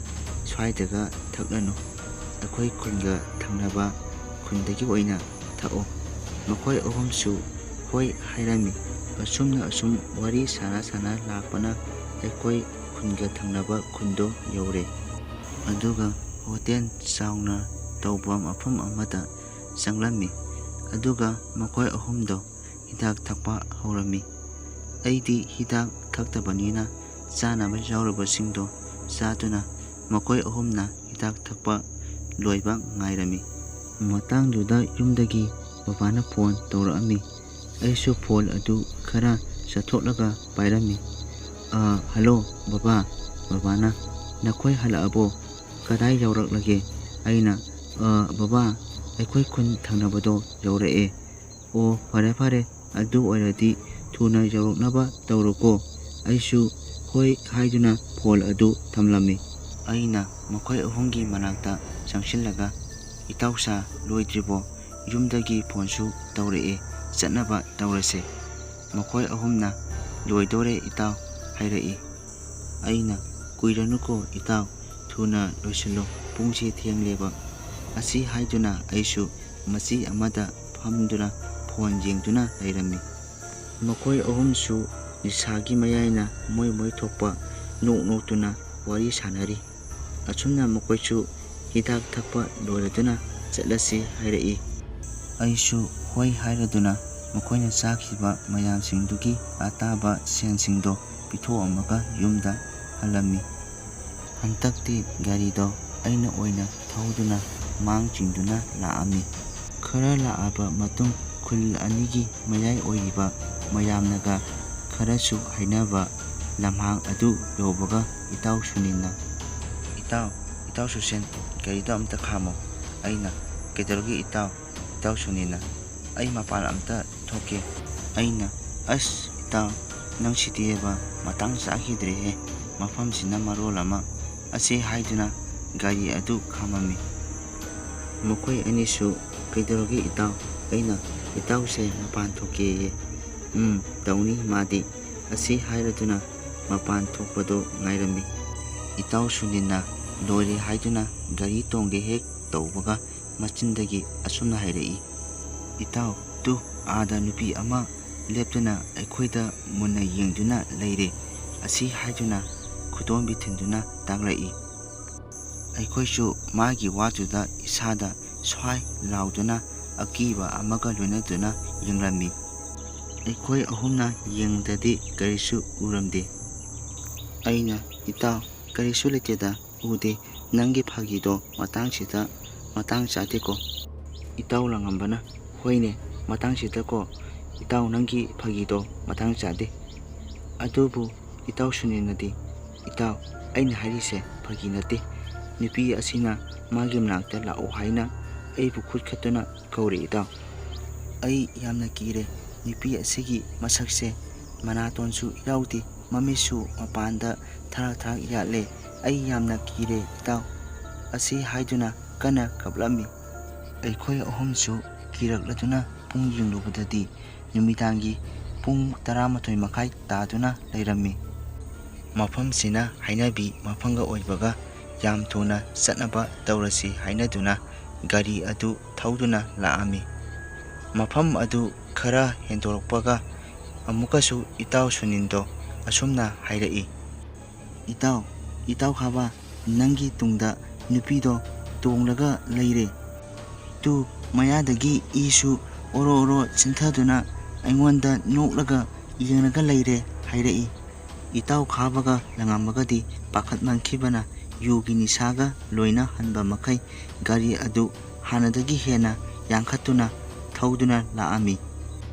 ꯁ꯭ꯋꯥꯏꯗꯒ ꯊꯛꯂꯅꯨ, ꯑꯩꯈꯣꯏ ꯈꯨꯟꯒ ꯊꯪꯅꯕ ꯈꯨꯟꯗꯒꯤ ꯑꯣꯏꯅ ꯊꯛꯑꯣ꯫ ꯃꯈꯣꯏ ꯑꯍꯨꯝꯁꯨ ꯍꯣꯏ ꯍꯥꯏꯔꯝꯃꯤ꯫ ꯑꯁꯨꯝ ꯋꯥꯔꯤ ꯁꯥꯟꯅ ꯂꯥꯛꯄꯅ ꯑꯩꯈꯣꯏ ꯈꯨꯟꯒ ꯊꯪꯅꯕ ꯈꯨꯟꯗꯣ ꯌꯧꯔꯦ꯫ ꯑꯗꯨꯒ ꯍꯣꯇꯦꯜ ꯆꯥꯎꯅ ꯇꯧꯕ ꯃꯐꯝ ꯑꯃꯗ ꯆꯪꯂꯝꯃꯤ꯫ ꯑꯗꯨꯒ ꯃꯈꯣꯏ ꯑꯍꯨꯝꯗꯣ ꯍꯤꯗꯥꯛ ꯊꯛꯄ ꯍꯧꯔꯝꯃꯤ꯫ ꯑꯩꯗꯤ ꯍꯤꯗꯥꯛ ꯊꯛꯇꯕꯅꯤꯅ ꯆꯥꯅꯕ ꯌꯥꯎꯔꯕꯁꯤꯡꯗꯣ ꯆꯥꯗꯨꯅ ꯃꯈꯣꯏ ꯑꯍꯨꯝꯅ ꯍꯤꯗꯥꯛ ꯊꯛꯄ ꯂꯣꯏꯕ ꯉꯥꯏꯔꯝꯃꯤ꯫ ꯃꯇꯥꯡꯗꯨꯗ ꯌꯨꯝꯗꯒꯤ ꯕꯕꯥꯅ ꯐꯣꯟ ꯇꯧꯔꯛꯑꯝꯃꯤ꯫ ꯑꯩꯁꯨ ꯐꯣꯟ ꯑꯗꯨ ꯈꯔ ꯆꯠꯊꯣꯛꯂꯒ ꯄꯥꯏꯔꯝꯃꯤ꯫ ꯍꯜꯂꯣ ꯕꯕꯥ꯫ ꯕꯕꯥꯅ, ꯅꯈꯣꯏ ꯍꯜꯂꯛꯑꯕꯣ? ꯀꯗꯥꯏ ꯌꯧꯔꯛꯂꯒꯦ? ꯑꯩꯅ, ꯕꯕꯥ ꯑꯩꯈꯣꯏ ꯈꯨꯟ ꯊꯪꯅꯕꯗꯣ ꯌꯧꯔꯛꯑꯦ꯫ ꯑꯣ ꯐꯔꯦ ꯑꯗꯨ ꯑꯣꯏꯔꯗꯤ ꯊꯨꯅ ꯌꯧꯔꯛꯅꯕ ꯇꯧꯔꯣꯀꯣ꯫ ꯑꯩꯁꯨ ꯍꯣꯏ ꯍꯥꯏꯗꯨꯅ ꯐꯣꯟ ꯑꯗꯨ ꯊꯝꯂꯝꯃꯤ꯫ ꯑꯩꯅ ꯃꯈꯣꯏ ꯑꯍꯨꯝꯒꯤ ꯃꯅꯥꯛꯇ ꯆꯪꯁꯤꯜꯂꯒ, ꯏꯇꯥꯎꯆꯥ ꯂꯣꯏꯗ꯭ꯔꯤꯕꯣ? ꯌꯨꯝꯗꯒꯤ ꯐꯣꯟꯁꯨ ꯇꯧꯔꯛꯑꯦ, ꯆꯠꯅꯕ ꯇꯧꯔꯁꯦ꯫ ꯃꯈꯣꯏ ꯑꯍꯨꯝꯅ ꯂꯣꯏꯗꯣꯔꯦ ꯏꯇꯥꯎ ꯍꯥꯏꯔꯛꯏ꯫ ꯑꯩꯅ ꯀꯨꯏꯔꯅꯨꯀꯣ ꯏꯇꯥꯎ, ꯊꯨꯅ ꯂꯣꯏꯁꯤꯜꯂꯣ, ꯄꯨꯡꯁꯤ ꯊꯦꯡꯂꯦꯕ꯫ ꯑꯁꯤ ꯍꯥꯏꯗꯨꯅ ꯑꯩꯁꯨ ꯃꯆꯤ ꯑꯃꯗ ꯐꯝꯗꯨꯅ ꯐꯣꯟ ꯌꯦꯡꯗꯨꯅ ꯂꯩꯔꯝꯃꯤ꯫ ꯃꯈꯣꯏ ꯑꯍꯨꯝꯁꯨ ꯅꯤꯁꯥꯒꯤ ꯃꯌꯥꯏꯅ ꯃꯣꯏ ꯊꯣꯛꯄ ꯅꯣꯛꯇꯨꯅ ꯋꯥꯔꯤ ꯁꯥꯟꯅꯔꯤ꯫ ꯑꯁꯨꯝꯅ ꯃꯈꯣꯏꯁꯨ ꯍꯤꯗꯥꯛ ꯊꯛꯄ ꯂꯣꯏꯔꯗꯨꯅ ꯆꯠꯂꯁꯤ ꯍꯥꯏꯔꯛꯏ꯫ ꯑꯩꯁꯨ ꯍꯣꯏ ꯍꯥꯏꯔꯗꯨꯅ ꯃꯈꯣꯏꯅ ꯆꯥꯈꯤꯕ ꯃꯌꯥꯝꯁꯤꯡꯗꯨꯒꯤ ꯑꯇꯥꯕ ꯁꯦꯟꯁꯤꯡꯗꯣ ꯄꯤꯊꯣꯛꯑꯝꯃꯒ ꯌꯨꯝꯗ ꯍꯜꯂꯝꯃꯤ꯫ ꯍꯟꯗꯛꯇꯤ ꯒꯥꯔꯤꯗꯣ ꯑꯩꯅ ꯑꯣꯏꯅ ꯊꯧꯗꯨꯅ ꯃꯥꯡ ꯆꯤꯡꯗꯨꯅ ꯂꯥꯛꯑꯝꯃꯤ꯫ ꯈꯔ ꯂꯥꯛꯑꯕ ꯃꯇꯨꯡ ꯈꯨꯜ ꯑꯅꯤꯒꯤ ꯃꯌꯥꯏ ꯑꯣꯏꯔꯤꯕ ꯃꯌꯥꯝꯅꯒ ꯈꯔꯁꯨ ꯍꯥꯏꯅꯕ ꯂꯝꯍꯥꯡ ꯑꯗꯨ ꯌꯧꯕꯒ ꯏꯇꯥꯎ ꯁꯨꯅꯤꯜꯅ, ꯏꯇꯥꯎ ꯁꯨꯁꯤꯟ ꯒꯥꯔꯤꯗꯣ ꯑꯝꯇ ꯈꯥꯝꯃꯣ꯫ ꯑꯩꯅ, ꯀꯩꯗꯧꯔꯒꯦ ꯏꯇꯥꯎ? ꯏꯇꯥꯎ ꯁꯨꯅꯤꯜꯅ, ꯑꯩ ꯃꯄꯥꯟ ꯑꯝꯇ ꯊꯣꯛꯀꯦ꯫ ꯑꯩꯅ, ꯑꯁ ꯏꯇꯥꯎ ꯅꯪꯁꯤꯗꯤꯕ ꯃꯇꯥꯡ ꯆꯥꯈꯤꯗ꯭ꯔꯦꯍꯦ, ꯃꯐꯝꯁꯤꯅ ꯃꯔꯣꯜ ꯑꯃ꯫ ꯑꯁꯤ ꯍꯥꯏꯗꯨꯅ ꯒꯥꯔꯤ ꯑꯗꯨ ꯈꯥꯝꯃꯝꯃꯤ꯫ ꯃꯈꯣꯏ ꯑꯅꯤꯁꯨ ꯀꯩꯗꯧꯔꯒꯦ ꯏꯇꯥꯎ? ꯑꯩꯅ ꯏꯇꯥꯎꯁꯦ ꯃꯄꯥꯟ ꯊꯣꯛꯀꯦꯌꯦ꯫ ꯇꯧꯅꯤ ꯃꯥꯗꯤ꯫ ꯑꯁꯤ ꯍꯥꯏꯔꯗꯨꯅ ꯃꯄꯥꯟ ꯊꯣꯛꯄꯗꯣ ꯉꯥꯏꯔꯝꯃꯤ꯫ ꯏꯇꯥꯎ ꯁꯨꯅꯤꯟꯅ ꯂꯣꯏꯔꯦ ꯍꯥꯏꯗꯨꯅ ꯒꯥꯔꯤ ꯇꯣꯡꯒꯦ ꯍꯦꯛ ꯇꯧꯕꯒ ꯃꯆꯤꯟꯗꯒꯤ ꯑꯁꯨꯝꯅ ꯍꯥꯏꯔꯛꯏ, ꯏꯇꯥꯎ, ꯇꯨ ꯑꯥꯗ ꯅꯨꯄꯤ ꯑꯃ ꯂꯦꯞꯇꯨꯅ ꯑꯩꯈꯣꯏꯗ ꯃꯨꯟꯅ ꯌꯦꯡꯗꯨꯅ ꯂꯩꯔꯦ꯫ ꯑꯁꯤ ꯍꯥꯏꯗꯨꯅ ꯈꯨꯗꯣꯝꯕꯤ ꯊꯤꯟꯗꯨꯅ ꯇꯥꯛꯂꯛꯏ꯫ ꯑꯩꯈꯣꯏꯁꯨ ꯃꯥꯒꯤ ꯋꯥꯗꯨꯗ ꯏꯁꯥꯗ ꯁ꯭ꯋꯥꯏ ꯂꯥꯎꯗꯨꯅ ꯑꯀꯤꯕ ꯑꯃꯒ ꯂꯣꯏꯅꯗꯨꯅ ꯌꯦꯡꯂꯝꯃꯤ꯫ ꯑꯩꯈꯣꯏ ꯑꯍꯨꯝꯅ ꯌꯦꯡꯕꯗꯗꯤ ꯀꯔꯤꯁꯨ ꯎꯔꯝꯗꯦ꯫ ꯑꯩꯅ, ꯏꯇꯥꯎ, ꯀꯔꯤꯁꯨ ꯂꯩꯇꯦꯗ, ꯎꯗꯦ, ꯅꯪꯒꯤ ꯐꯥꯒꯤꯗꯣ ꯃꯇꯥꯡꯁꯤꯗ ꯃꯇꯥꯡ ꯆꯥꯗꯦꯀꯣ꯫ ꯏꯇꯥꯎ ꯂꯪꯉꯝꯕꯅ, ꯍꯣꯏꯅꯦ, ꯃꯇꯥꯡꯁꯤꯗꯀꯣ, ꯏꯇꯥꯎ ꯅꯪꯒꯤ ꯐꯥꯒꯤꯗꯣ ꯃꯇꯥꯡ ꯆꯥꯗꯦ꯫ ꯑꯗꯨꯕꯨ ꯏꯇꯥꯎ ꯁꯨꯅꯤꯟꯅꯗꯤ, ꯏꯇꯥꯎ, ꯑꯩꯅ ꯍꯥꯏꯔꯤꯁꯦ ꯐꯥꯒꯤ ꯅꯠꯇꯦ꯫ ꯅꯨꯄꯤ ꯑꯁꯤꯅ ꯃꯥꯒꯤ ꯃꯅꯥꯛꯇ ꯂꯥꯛꯑꯣ ꯍꯥꯏꯅ ꯑꯩꯕꯨ ꯈꯨꯠ ꯈꯠꯇꯨꯅ ꯀꯧꯔꯦ ꯏꯇꯥꯎ꯫ ꯑꯩ ꯌꯥꯝꯅ ꯀꯤꯔꯦ꯫ ꯅꯨꯄꯤ ꯑꯁꯤꯒꯤ ꯃꯁꯛꯁꯦ ꯃꯅꯥꯇꯣꯟꯁꯨ ꯌꯥꯎꯗꯦ, ꯃꯃꯤꯠꯁꯨ ꯃꯄꯥꯟꯗ ꯊꯥꯔꯛ ꯊꯥꯔꯛ ꯌꯥꯠꯂꯦ꯫ ꯑꯩ ꯌꯥꯝꯅ ꯀꯤꯔꯦ ꯏꯇꯥꯎ꯫ ꯑꯁꯤ ꯍꯥꯏꯗꯨꯅ ꯀꯟꯅ ꯀꯞꯂꯝꯃꯤ꯫ ꯑꯩꯈꯣꯏ ꯑꯍꯨꯝꯁꯨ ꯀꯤꯔꯛꯂꯗꯨꯅ ꯄꯨꯡ ꯌꯦꯡꯂꯨꯕꯗꯗꯤ ꯅꯨꯃꯤꯗꯥꯡꯒꯤ ꯄꯨꯡ 11:30 ꯇꯥꯗꯨꯅ ꯂꯩꯔꯝꯃꯤ꯫ ꯃꯐꯝꯁꯤꯅ ꯍꯩꯅꯕꯤ ꯃꯐꯝꯒ ꯑꯣꯏꯕꯒ ꯌꯥꯝ ꯊꯨꯅ ꯆꯠꯅꯕ ꯇꯧꯔꯁꯤ ꯍꯥꯏꯅꯗꯨꯅ ꯒꯥꯔꯤ ꯑꯗꯨ ꯊꯧꯗꯨꯅ ꯂꯥꯛꯑꯝꯃꯤ꯫ ꯃꯐꯝ ꯑꯗꯨ ꯈꯔ ꯍꯦꯟꯗꯣꯔꯛꯄꯒ ꯑꯃꯨꯛꯀꯁꯨ ꯏꯇꯥꯎ ꯁꯨꯅꯤꯟꯗꯣ ꯑꯁꯨꯝꯅ ꯍꯥꯏꯔꯛꯏ, ꯏꯇꯥꯎ, ꯏꯇꯥꯎ ꯈꯥꯕ, ꯅꯪꯒꯤ ꯇꯨꯡꯗ ꯅꯨꯄꯤꯗꯣ ꯇꯣꯡꯂꯒ ꯂꯩꯔꯦ꯫ ꯇꯨ ꯃꯌꯥꯗꯒꯤ ꯏꯁꯨ ꯑꯣꯔꯣ ꯑꯣꯔꯣ ꯆꯤꯟꯊꯗꯨꯅ ꯑꯩꯉꯣꯟꯗ ꯅꯣꯛꯂꯒ ꯌꯦꯡꯂꯒ ꯂꯩꯔꯦ ꯍꯥꯏꯔꯛꯏ꯫ ꯏꯇꯥꯎ ꯈꯥꯕꯒ ꯂꯪꯉꯝꯕꯒꯗꯤ ꯄꯥꯈꯠꯃꯟꯈꯤꯕꯅ ꯌꯨꯒꯤ ꯅꯤꯁꯥꯒ ꯂꯣꯏꯅ ꯍꯟꯕ ꯃꯈꯩ ꯒꯥꯔꯤ ꯑꯗꯨ ꯍꯥꯟꯅꯗꯒꯤ ꯍꯦꯟꯅ ꯌꯥꯡꯈꯠꯇꯨꯅ ꯊꯧꯗꯨꯅ ꯂꯥꯛꯑꯝꯃꯤ꯫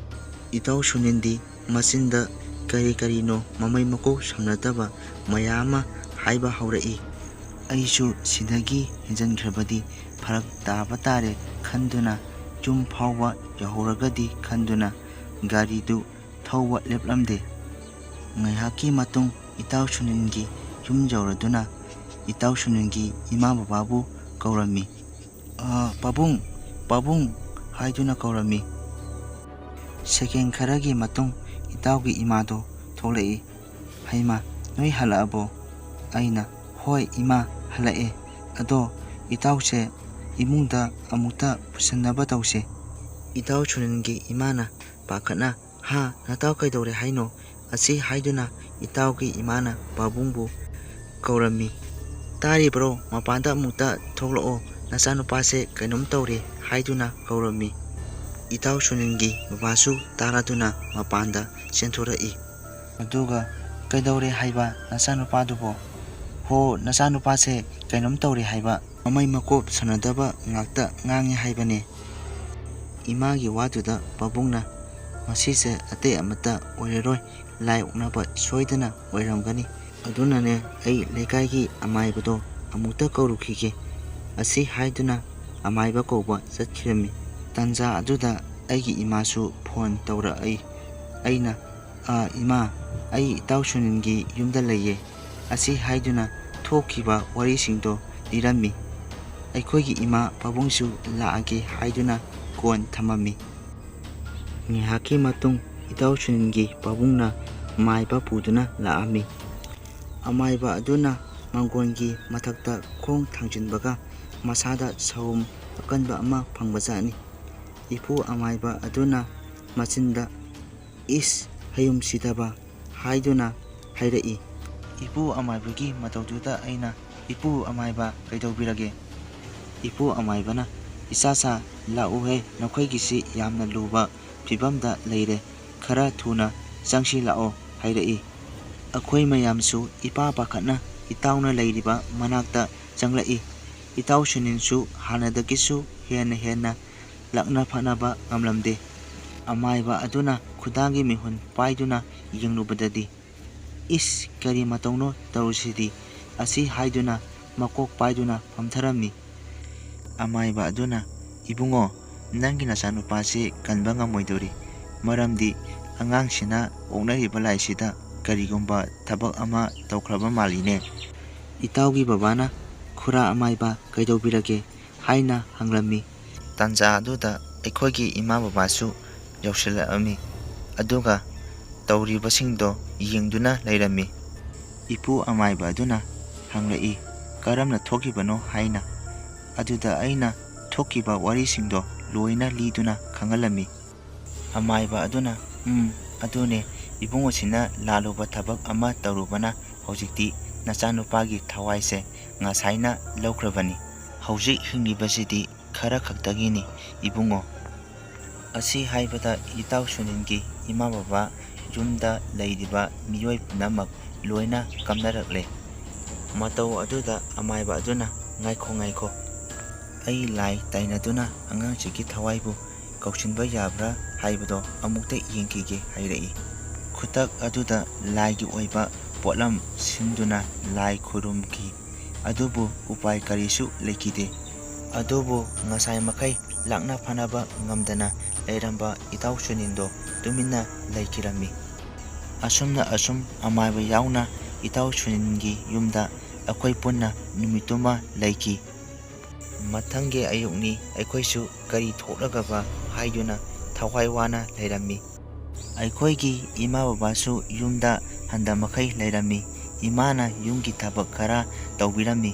ꯏꯇꯥꯎ ꯁꯨꯅꯤꯟꯗꯤ ꯃꯆꯤꯟꯗ ꯀꯔꯤ ꯀꯔꯤꯅꯣ ꯃꯃꯩ ꯃꯀꯣꯛ ꯁꯝꯅꯗꯕ ꯃꯌꯥꯝ ꯑꯃ ꯍꯥꯏꯕ ꯍꯧꯔꯛꯏ꯫ ꯑꯩꯁꯨ ꯁꯤꯗꯒꯤ ꯍꯦꯟꯖꯟꯈ꯭ꯔꯕꯗꯤ ꯐꯔꯛ ꯇꯥꯕ ꯇꯥꯔꯦ ꯈꯟꯗꯨꯅ ꯌꯨꯝ ꯐꯥꯎꯕ ꯌꯧꯍꯧꯔꯒꯗꯤ ꯈꯟꯗꯨꯅ ꯒꯥꯔꯤꯗꯨ ꯊꯧꯕ ꯂꯦꯞꯂꯝꯗꯦ꯫ ꯉꯥꯏꯍꯥꯛꯀꯤ ꯃꯇꯨꯡ ꯏꯇꯥꯎ ꯁꯨꯅꯤꯟꯒꯤ ꯌꯨꯝ ꯌꯧꯔꯗꯨꯅ ꯏꯇꯥꯎ ꯁꯨꯅꯤꯟꯒꯤ ꯏꯃꯥ ꯕꯕꯥꯕꯨ ꯀꯧꯔꯝꯃꯤ꯫ ꯄꯥꯕꯨꯡ, ꯄꯥꯕꯨꯡ ꯍꯥꯏꯗꯨꯅ ꯀꯧꯔꯝꯃꯤ꯫ ꯁꯦꯀꯦꯟ ꯈꯔꯒꯤ ꯃꯇꯨꯡ ꯏꯇꯥꯎꯒꯤ ꯏꯃꯥꯗꯣ ꯊꯣꯛꯂꯛꯏ꯫ ꯍꯩꯃꯥ, ꯅꯣꯏ ꯍꯜꯂꯛꯑꯕꯣ? ꯑꯩꯅ, ꯍꯣꯏ ꯏꯃꯥ, ꯍꯜꯂꯛꯑꯦ꯫ ꯑꯗꯣ ꯏꯇꯥꯎꯁꯦ ꯏꯃꯨꯡꯗ ꯑꯃꯨꯛꯇ ꯄꯨꯁꯟꯅꯕ ꯇꯧꯁꯦ꯫ ꯏꯇꯥꯎ ꯁꯨꯅꯤꯟꯒꯤ ꯏꯃꯥꯅ ꯄꯥꯈꯠꯅ, ꯍꯥ, ꯅꯇꯥꯎ ꯀꯩꯗꯧꯔꯦ ꯍꯥꯏꯅꯣ? ꯑꯁꯤ ꯍꯥꯏꯗꯨꯅ ꯏꯇꯥꯎꯒꯤ ꯏꯃꯥꯅ ꯄꯥꯕꯨꯡꯕꯨ ꯀꯧꯔꯝꯃꯤ꯫ ꯇꯥꯔꯤꯕ꯭ꯔꯣ? ꯃꯄꯥꯟꯗ ꯑꯃꯨꯛꯇ ꯊꯣꯛꯂꯛꯑꯣ, ꯅꯆꯥꯅꯨꯄꯥꯁꯦ ꯀꯩꯅꯣꯝ ꯇꯧꯔꯦ ꯍꯥꯏꯗꯨꯅ ꯀꯧꯔꯝꯃꯤ꯫ ꯏꯇꯥꯎ ꯁꯨꯅꯤꯟꯒꯤ ꯕꯕꯥꯁꯨ ꯇꯥꯔꯗꯨꯅ ꯃꯄꯥꯟꯗ ꯆꯦꯟꯊꯣꯔꯛꯏ꯫ ꯑꯗꯨꯒ, ꯀꯩꯗꯧꯔꯦ ꯍꯥꯏꯕ ꯅꯆꯥꯅꯨꯄꯥꯗꯨꯕꯣ? ꯍꯣ, ꯅꯆꯥꯅꯨꯄꯥꯁꯦ ꯀꯩꯅꯣꯝ ꯇꯧꯔꯦ ꯍꯥꯏꯕ, ꯃꯃꯩ ꯃꯀꯣꯞ ꯁꯝꯅꯗꯕ ꯉꯥꯛꯇ ꯉꯥꯡꯉꯦ ꯍꯥꯏꯕꯅꯦ꯫ ꯏꯃꯥꯒꯤ ꯋꯥꯗꯨꯗ ꯄꯥꯕꯨꯡꯅ, ꯃꯁꯤꯁꯦ ꯑꯇꯩ ꯑꯃꯠꯇ ꯑꯣꯏꯔꯔꯣꯏ, ꯂꯥꯏ ꯑꯣꯛꯅꯕ ꯁꯣꯏꯗꯅ ꯑꯣꯏꯔꯝꯒꯅꯤ꯫ ꯑꯗꯨꯅꯅꯦ ꯑꯩ ꯂꯩꯀꯥꯏꯒꯤ ꯑꯃꯥꯏꯕꯗꯣ ꯑꯃꯨꯛꯇ ꯀꯧꯔꯨꯈꯤꯒꯦ꯫ ꯑꯁꯤ ꯍꯥꯏꯗꯨꯅ ꯑꯃꯥꯏꯕ ꯀꯧꯕ ꯆꯠꯈꯤꯔꯝꯃꯤ꯫ ꯇꯥꯟꯖꯥ ꯑꯗꯨꯗ ꯑꯩꯒꯤ ꯏꯃꯥꯁꯨ ꯐꯣꯟ ꯇꯧꯔꯛꯏ꯫ ꯑꯩꯅ, ꯏꯃꯥ, ꯑꯩ ꯏꯇꯥꯎ ꯁꯨꯅꯤꯟꯒꯤ ꯌꯨꯝꯗ ꯂꯩꯌꯦ꯫ ꯑꯁꯤ ꯍꯥꯏꯗꯨꯅ ꯊꯣꯛꯈꯤꯕ ꯋꯥꯔꯤꯁꯤꯡꯗꯣ ꯂꯤꯔꯝꯃꯤ꯫ ꯑꯩꯈꯣꯏꯒꯤ ꯏꯃꯥ ꯄꯥꯕꯨꯡꯁꯨ ꯂꯥꯛꯑꯒꯦ ꯍꯥꯏꯗꯨꯅ ꯀꯣꯟ ꯊꯝꯃꯝꯃꯤ꯫ ꯉꯥꯏꯍꯥꯛꯀꯤ ꯃꯇꯨꯡ ꯏꯇꯥꯎ ꯁꯨꯅꯤꯟꯒꯤ ꯄꯥꯕꯨꯡꯅ ꯃꯥꯏꯕ ꯄꯨꯗꯨꯅ ꯂꯥꯛꯑꯝꯃꯤ꯫ ꯑꯃꯥꯏꯕ ꯑꯗꯨꯅ ꯃꯥꯡꯒꯣꯟꯒꯤ ꯃꯊꯛꯇ ꯈꯣꯡ ꯊꯥꯡꯖꯤꯟꯕꯒ ꯃꯁꯥꯗ ꯁꯍꯨꯝ ꯑꯀꯟꯕ ꯑꯃ ꯐꯪꯕꯖꯥꯠꯅꯤ꯫ ꯏꯄꯨ ꯑꯃꯥꯏꯕ ꯑꯗꯨꯅ ꯃꯆꯤꯟꯗ, ꯏꯁ, ꯍꯌꯨꯝ ꯁꯤꯗꯕ ꯍꯥꯏꯗꯨꯅ ꯍꯥꯏꯔꯛꯏ꯫ ꯏꯄꯨ ꯑꯃꯥꯏꯕꯒꯤ ꯃꯇꯧꯗꯨꯗ ꯑꯩꯅ, ꯏꯄꯨ ꯑꯃꯥꯏꯕ ꯀꯩꯗꯧꯕꯤꯔꯒꯦ? ꯏꯄꯨ ꯑꯃꯥꯏꯕꯅ, ꯏꯆꯥꯆꯥ, ꯂꯥꯛꯎꯍꯦ, ꯅꯈꯣꯏꯒꯤꯁꯤ ꯌꯥꯝꯅ ꯂꯨꯕ ꯐꯤꯚꯝꯗ ꯂꯩꯔꯦ, ꯈꯔ ꯊꯨꯅ ꯆꯪꯁꯤ ꯂꯥꯛꯑꯣ ꯍꯥꯏꯔꯛꯏ꯫ ꯑꯩꯈꯣꯏ ꯃꯌꯥꯝꯁꯨ ꯏꯄꯥ ꯄꯥꯈꯠꯅ ꯏꯇꯥꯎꯅ ꯂꯩꯔꯤꯕ ꯃꯅꯥꯛꯇ ꯆꯪꯂꯛꯏ꯫ ꯏꯇꯥꯎ ꯁꯨꯅꯤꯟꯁꯨ ꯍꯥꯟꯅꯗꯒꯤꯁꯨ ꯍꯦꯟꯅ ꯍꯦꯟꯅ ꯂꯛꯅ ꯐꯅꯕ ꯉꯝꯂꯝꯗꯦ꯫ ꯑꯃꯥꯏꯕ ꯑꯗꯨꯅ ꯈꯨꯗꯥꯡꯒꯤ ꯃꯤꯍꯨꯟ ꯄꯥꯏꯗꯨꯅ ꯌꯦꯡꯂꯨꯕꯗꯗꯤ, ꯏꯁ, ꯀꯔꯤ ꯃꯇꯧꯅꯣ ꯇꯧꯔꯤꯁꯤꯗꯤ? ꯑꯁꯤ ꯍꯥꯏꯗꯨꯅ ꯃꯀꯣꯛ ꯄꯥꯏꯗꯨꯅ ꯐꯝꯊꯔꯝꯃꯤ꯫ ꯑꯃꯥꯏꯕ ꯑꯗꯨꯅ, ꯏꯕꯨꯡꯉꯣ, ꯅꯪꯒꯤ ꯅꯆꯥꯅꯨꯄꯥꯁꯤ ꯀꯟꯕ ꯉꯝꯃꯣꯏꯗꯣꯔꯤ, ꯃꯔꯝꯗꯤ ꯑꯉꯥꯡꯁꯤꯅ ꯑꯣꯛꯅꯔꯤꯕ ꯂꯥꯏꯁꯤꯗ ꯀꯔꯤꯒꯨꯝꯕ ꯊꯕꯛ ꯑꯃ ꯇꯧꯈ꯭ꯔꯕ ꯃꯥꯜꯂꯤꯅꯦ꯫ ꯏꯇꯥꯎꯒꯤ ꯕꯕꯥꯅ, ꯈꯨꯔꯥ ꯑꯃꯥꯏꯕ ꯀꯩꯗꯧꯕꯤꯔꯒꯦ? ꯍꯥꯏꯅ ꯍꯪꯂꯝꯃꯤ꯫ ꯇꯥꯟꯖꯥ ꯑꯗꯨꯗ ꯑꯩꯈꯣꯏꯒꯤ ꯏꯃꯥ ꯕꯕꯥꯁꯨ ꯌꯧꯁꯤꯜꯂꯛꯑꯝꯃꯤ ꯑꯗꯨꯒ ꯇꯧꯔꯤꯕꯁꯤꯡꯗꯣ ꯌꯦꯡꯗꯨꯅ ꯂꯩꯔꯝꯃꯤ꯫ ꯏꯄꯨ ꯑꯃꯥꯏꯕ ꯑꯗꯨꯅ ꯍꯪꯂꯛꯏ ꯀꯔꯝꯅ ꯊꯣꯛꯈꯤꯕꯅꯣ ꯍꯥꯏꯅ꯫ ꯑꯗꯨꯗ ꯑꯩꯅ ꯊꯣꯛꯈꯤꯕ ꯋꯥꯔꯤꯁꯤꯡꯗꯣ ꯂꯣꯏꯅ ꯂꯤꯗꯨꯅ ꯈꯪꯍꯜꯂꯝꯃꯤ꯫ ꯑꯃꯥꯏꯕ ꯑꯗꯨꯅ ꯑꯗꯨꯅꯦ ꯏꯕꯨꯡꯉꯣꯁꯤꯅ ꯂꯥꯜꯂꯨꯕ ꯊꯕꯛ ꯑꯃ ꯇꯧꯔꯨꯕꯅ ꯍꯧꯖꯤꯛꯇꯤ ꯅꯆꯥꯅꯨꯄꯥꯒꯤ ꯊꯋꯥꯏꯁꯦ ꯉꯁꯥꯏꯅ ꯂꯧꯈ꯭ꯔꯕꯅꯤ꯫ ꯍꯧꯖꯤꯛ ꯍꯤꯡꯂꯤꯕꯁꯤꯗꯤ ꯈꯔ ꯈꯛꯇꯒꯤꯅꯤ ꯏꯕꯨꯡꯉꯣ꯫ ꯑꯁꯤ ꯍꯥꯏꯕꯗ ꯏꯇꯥꯎ ꯁꯨꯅꯤꯜꯒꯤ ꯏꯃꯥ ꯕꯕꯥ ꯌꯨꯝꯗ ꯂꯩꯔꯤꯕ ꯃꯤꯑꯣꯏ ꯄꯨꯝꯅꯃꯛ ꯂꯣꯏꯅ ꯀꯞꯅꯔꯛꯂꯦ꯫ ꯃꯇꯧ ꯑꯗꯨꯗ ꯑꯃꯥꯏꯕ ꯑꯗꯨꯅ ꯉꯥꯏꯈꯣ ꯑꯩ ꯂꯥꯏ ꯇꯥꯏꯅꯗꯨꯅ ꯑꯉꯥꯡꯁꯤꯒꯤ ꯊꯋꯥꯏꯕꯨ ꯀꯧꯁꯤꯟꯕ ꯌꯥꯕ꯭ꯔꯥ ꯍꯥꯏꯕꯗꯣ ꯑꯃꯨꯛꯇ ꯌꯦꯡꯈꯤꯒꯦ ꯍꯥꯏꯔꯛꯏ꯫ ꯈꯨꯗꯛ ꯑꯗꯨꯗ ꯂꯥꯏꯒꯤ ꯑꯣꯏꯕ ꯄꯣꯠꯂꯝ ꯁꯤꯟꯗꯨꯅ ꯂꯥꯏ ꯈꯨꯔꯨꯝꯈꯤ ꯑꯗꯨꯕꯨ ꯎꯄꯥꯏ ꯀꯔꯤꯁꯨ ꯂꯩꯈꯤꯗꯦ꯫ ꯑꯗꯨꯕꯨ ꯉꯁꯥꯏ ꯃꯈꯩ ꯂꯥꯛꯅ ꯐꯅꯕ ꯉꯝꯗꯅ ꯂꯩꯔꯝꯕ ꯏꯇꯥꯎ ꯁꯨꯅꯤꯜꯗꯣ ꯇꯨꯃꯤꯟꯅ ꯂꯩꯈꯤꯔꯝꯃꯤ꯫ ꯑꯁꯨꯝꯅ ꯑꯃꯥꯏꯕ ꯌꯥꯎꯅ ꯏꯇꯥꯎ ꯁꯨꯅꯤꯜꯒꯤ ꯌꯨꯝꯗ ꯑꯩꯈꯣꯏ ꯄꯨꯟꯅ ꯅꯨꯃꯤꯠꯇꯨꯃ ꯂꯩꯈꯤ꯫ ꯃꯊꯪꯒꯤ ꯑꯌꯨꯛꯅꯤ ꯑꯩꯈꯣꯏꯁꯨ ꯀꯔꯤ ꯊꯣꯛꯂꯒꯕ ꯍꯥꯏꯗꯨꯅ ꯊꯋꯥꯏ ꯋꯥꯅ ꯂꯩꯔꯝꯃꯤ꯫ ꯑꯩꯈꯣꯏꯒꯤ ꯏꯃꯥ ꯕꯕꯥꯁꯨ ꯌꯨꯝꯗ ꯍꯟꯗꯃꯈꯩ ꯂꯩꯔꯝꯃꯤ꯫ ꯏꯃꯥꯅ ꯌꯨꯝꯒꯤ ꯊꯕꯛ ꯈꯔ ꯇꯧꯕꯤꯔꯝꯃꯤ꯫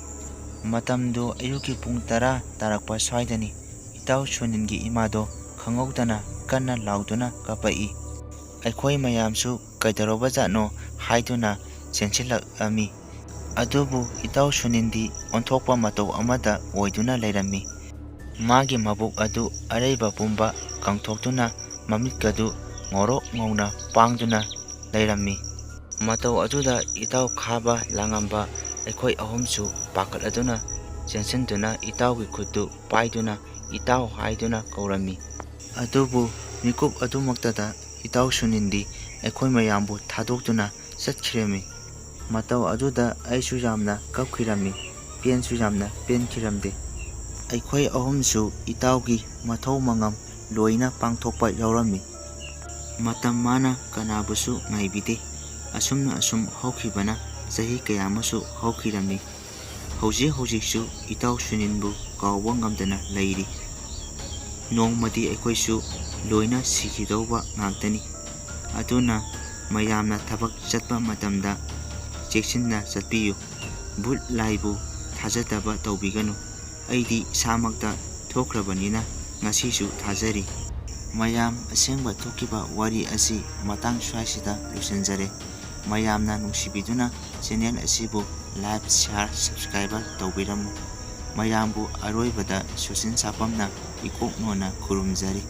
ꯃꯇꯝꯗꯨ ꯑꯌꯨꯛꯀꯤ ꯄꯨꯡ 10 ꯇꯥꯔꯛꯄ ꯁ꯭ꯋꯥꯏꯗꯅꯤ꯫ ꯏꯇꯥꯎ ꯁꯨꯅꯤꯜꯒꯤ ꯏꯃꯥꯗꯣ ꯈꯪꯍꯧꯗꯅ ꯀꯟꯅ ꯂꯥꯎꯗꯨꯅ ꯀꯞꯄꯛꯏ꯫ ꯑꯩꯈꯣꯏ ꯃꯌꯥꯝꯁꯨ ꯀꯩꯗꯧꯔꯕꯖꯥꯠꯅꯣ ꯍꯥꯏꯗꯨꯅ ꯆꯦꯟꯁꯤꯜꯂꯛꯑꯝꯃꯤ꯫ ꯑꯗꯨꯕꯨ ꯏꯇꯥꯎ ꯁꯨꯅꯤꯜꯗꯤ ꯑꯣꯟꯊꯣꯛꯄ ꯃꯇꯧ ꯑꯃꯗ ꯑꯣꯏꯗꯨꯅ ꯂꯩꯔꯝꯃꯤ꯫ ꯃꯥꯒꯤ ꯃꯕꯨꯛ ꯑꯗꯨ ꯑꯔꯩꯕ ꯄꯨꯝꯕ ꯀꯪꯊꯣꯛꯇꯨꯅ ꯃꯃꯤꯠꯀꯗꯨ ꯉꯧꯔꯣꯛ ꯉꯧꯅ ꯄꯥꯡꯗꯨꯅ ꯂꯩꯔꯝꯃꯤ꯫ ꯃꯇꯧ ꯑꯗꯨꯗ ꯏꯇꯥꯎ ꯈꯥꯕ ꯂꯥꯡꯉꯝꯕ ꯑꯩꯈꯣꯏ ꯑꯍꯨꯝꯁꯨ ꯄꯥꯈꯠꯂꯗꯨꯅ ꯆꯦꯟꯁꯤꯟꯗꯨꯅ ꯏꯇꯥꯎꯒꯤ ꯈꯨꯠꯇꯨ ꯄꯥꯏꯗꯨꯅ ꯏꯇꯥꯎ ꯍꯥꯏꯗꯨꯅ ꯀꯧꯔꯝꯃꯤ꯫ ꯑꯗꯨꯕꯨ ꯃꯤꯀꯨꯞ ꯑꯗꯨꯃꯛꯇꯗ ꯏꯇꯥꯎ ꯁꯨꯅꯤꯜꯗꯤ ꯑꯩꯈꯣꯏ ꯃꯌꯥꯝꯕꯨ ꯊꯥꯗꯣꯛꯇꯨꯅ ꯆꯠꯈꯤꯔꯝꯃꯤ꯫ ꯃꯇꯧ ꯑꯗꯨꯗ ꯑꯩꯁꯨ ꯌꯥꯝꯅ ꯀꯞꯈꯤꯔꯝꯃꯤ꯫ ꯄꯦꯟꯁꯨ ꯌꯥꯝꯅ ꯄꯦꯟꯈꯤꯔꯝꯗꯦ꯫ ꯑꯩꯈꯣꯏ ꯑꯍꯨꯝꯁꯨ ꯏꯇꯥꯎꯒꯤ ꯃꯊꯧ ꯃꯉꯝ ꯂꯣꯏꯅ ꯄꯥꯡꯊꯣꯛꯄ ꯌꯥꯎꯔꯝꯃꯤ꯫ ꯃꯇꯝ ꯃꯥꯅ ꯀꯅꯥꯕꯨꯁꯨ ꯉꯥꯏꯕꯤꯗꯦ꯫ ꯑꯁꯨꯝꯅ ꯍꯧꯈꯤꯕꯅ ꯆꯍꯤ ꯀꯌꯥ ꯑꯃꯁꯨ ꯍꯧꯈꯤꯔꯝꯃꯤ꯫ ꯍꯧꯖꯤꯛꯁꯨ ꯏꯇꯥꯎ ꯁꯨꯅꯤꯜꯕꯨ ꯀꯥꯎꯕ ꯉꯝꯗꯅ ꯂꯩꯔꯤ꯫ ꯅꯣꯡꯃꯗꯤ ꯑꯩꯈꯣꯏꯁꯨ ꯂꯣꯏꯅ ꯁꯤꯈꯤꯗꯧꯕ ꯉꯥꯛꯇꯅꯤ꯫ ꯑꯗꯨꯅ ꯃꯌꯥꯝꯅ ꯊꯕꯛ ꯆꯠꯄ ꯃꯇꯝꯗ ꯆꯦꯛꯁꯤꯟꯅ ꯆꯠꯄꯤꯌꯨ꯫ ꯚꯨꯠ ꯂꯥꯏꯕꯨ ꯊꯥꯖꯗꯕ ꯇꯧꯕꯤꯒꯅꯨ꯫ ꯑꯩꯗꯤ ꯏꯁꯥꯃꯛꯇ ꯊꯣꯛꯈ꯭ꯔꯕꯅꯤꯅ ꯉꯁꯤꯁꯨ ꯊꯥꯖꯔꯤ꯫ ꯃꯌꯥꯝ ꯑꯁꯦꯡꯕ ꯊꯣꯛꯈꯤꯕ ꯋꯥꯔꯤ ꯑꯁꯤ ꯃꯇꯥꯡ ꯁ꯭ꯋꯥꯏꯁꯤꯗ ꯂꯣꯏꯁꯤꯟꯖꯔꯦ꯫ ꯃꯌꯥꯝꯅ ꯅꯨꯡꯁꯤꯕꯤꯗꯨꯅ ꯆꯦꯅꯦꯜ ꯑꯁꯤꯕꯨ ꯂꯥꯏꯛ, ꯁꯦꯌꯔ, ꯁꯕꯁꯀ꯭ꯔꯥꯏꯕ ꯇꯧꯕꯤꯔꯝꯃꯨ꯫ ꯃꯌꯥꯝꯕꯨ ꯑꯔꯣꯏꯕꯗ ꯁꯣꯁꯤꯟ ꯁꯥꯄꯝꯅ ꯏꯀꯣꯛ ꯅꯣꯟꯅ ꯈꯨꯔꯨꯝꯖꯔꯤ꯫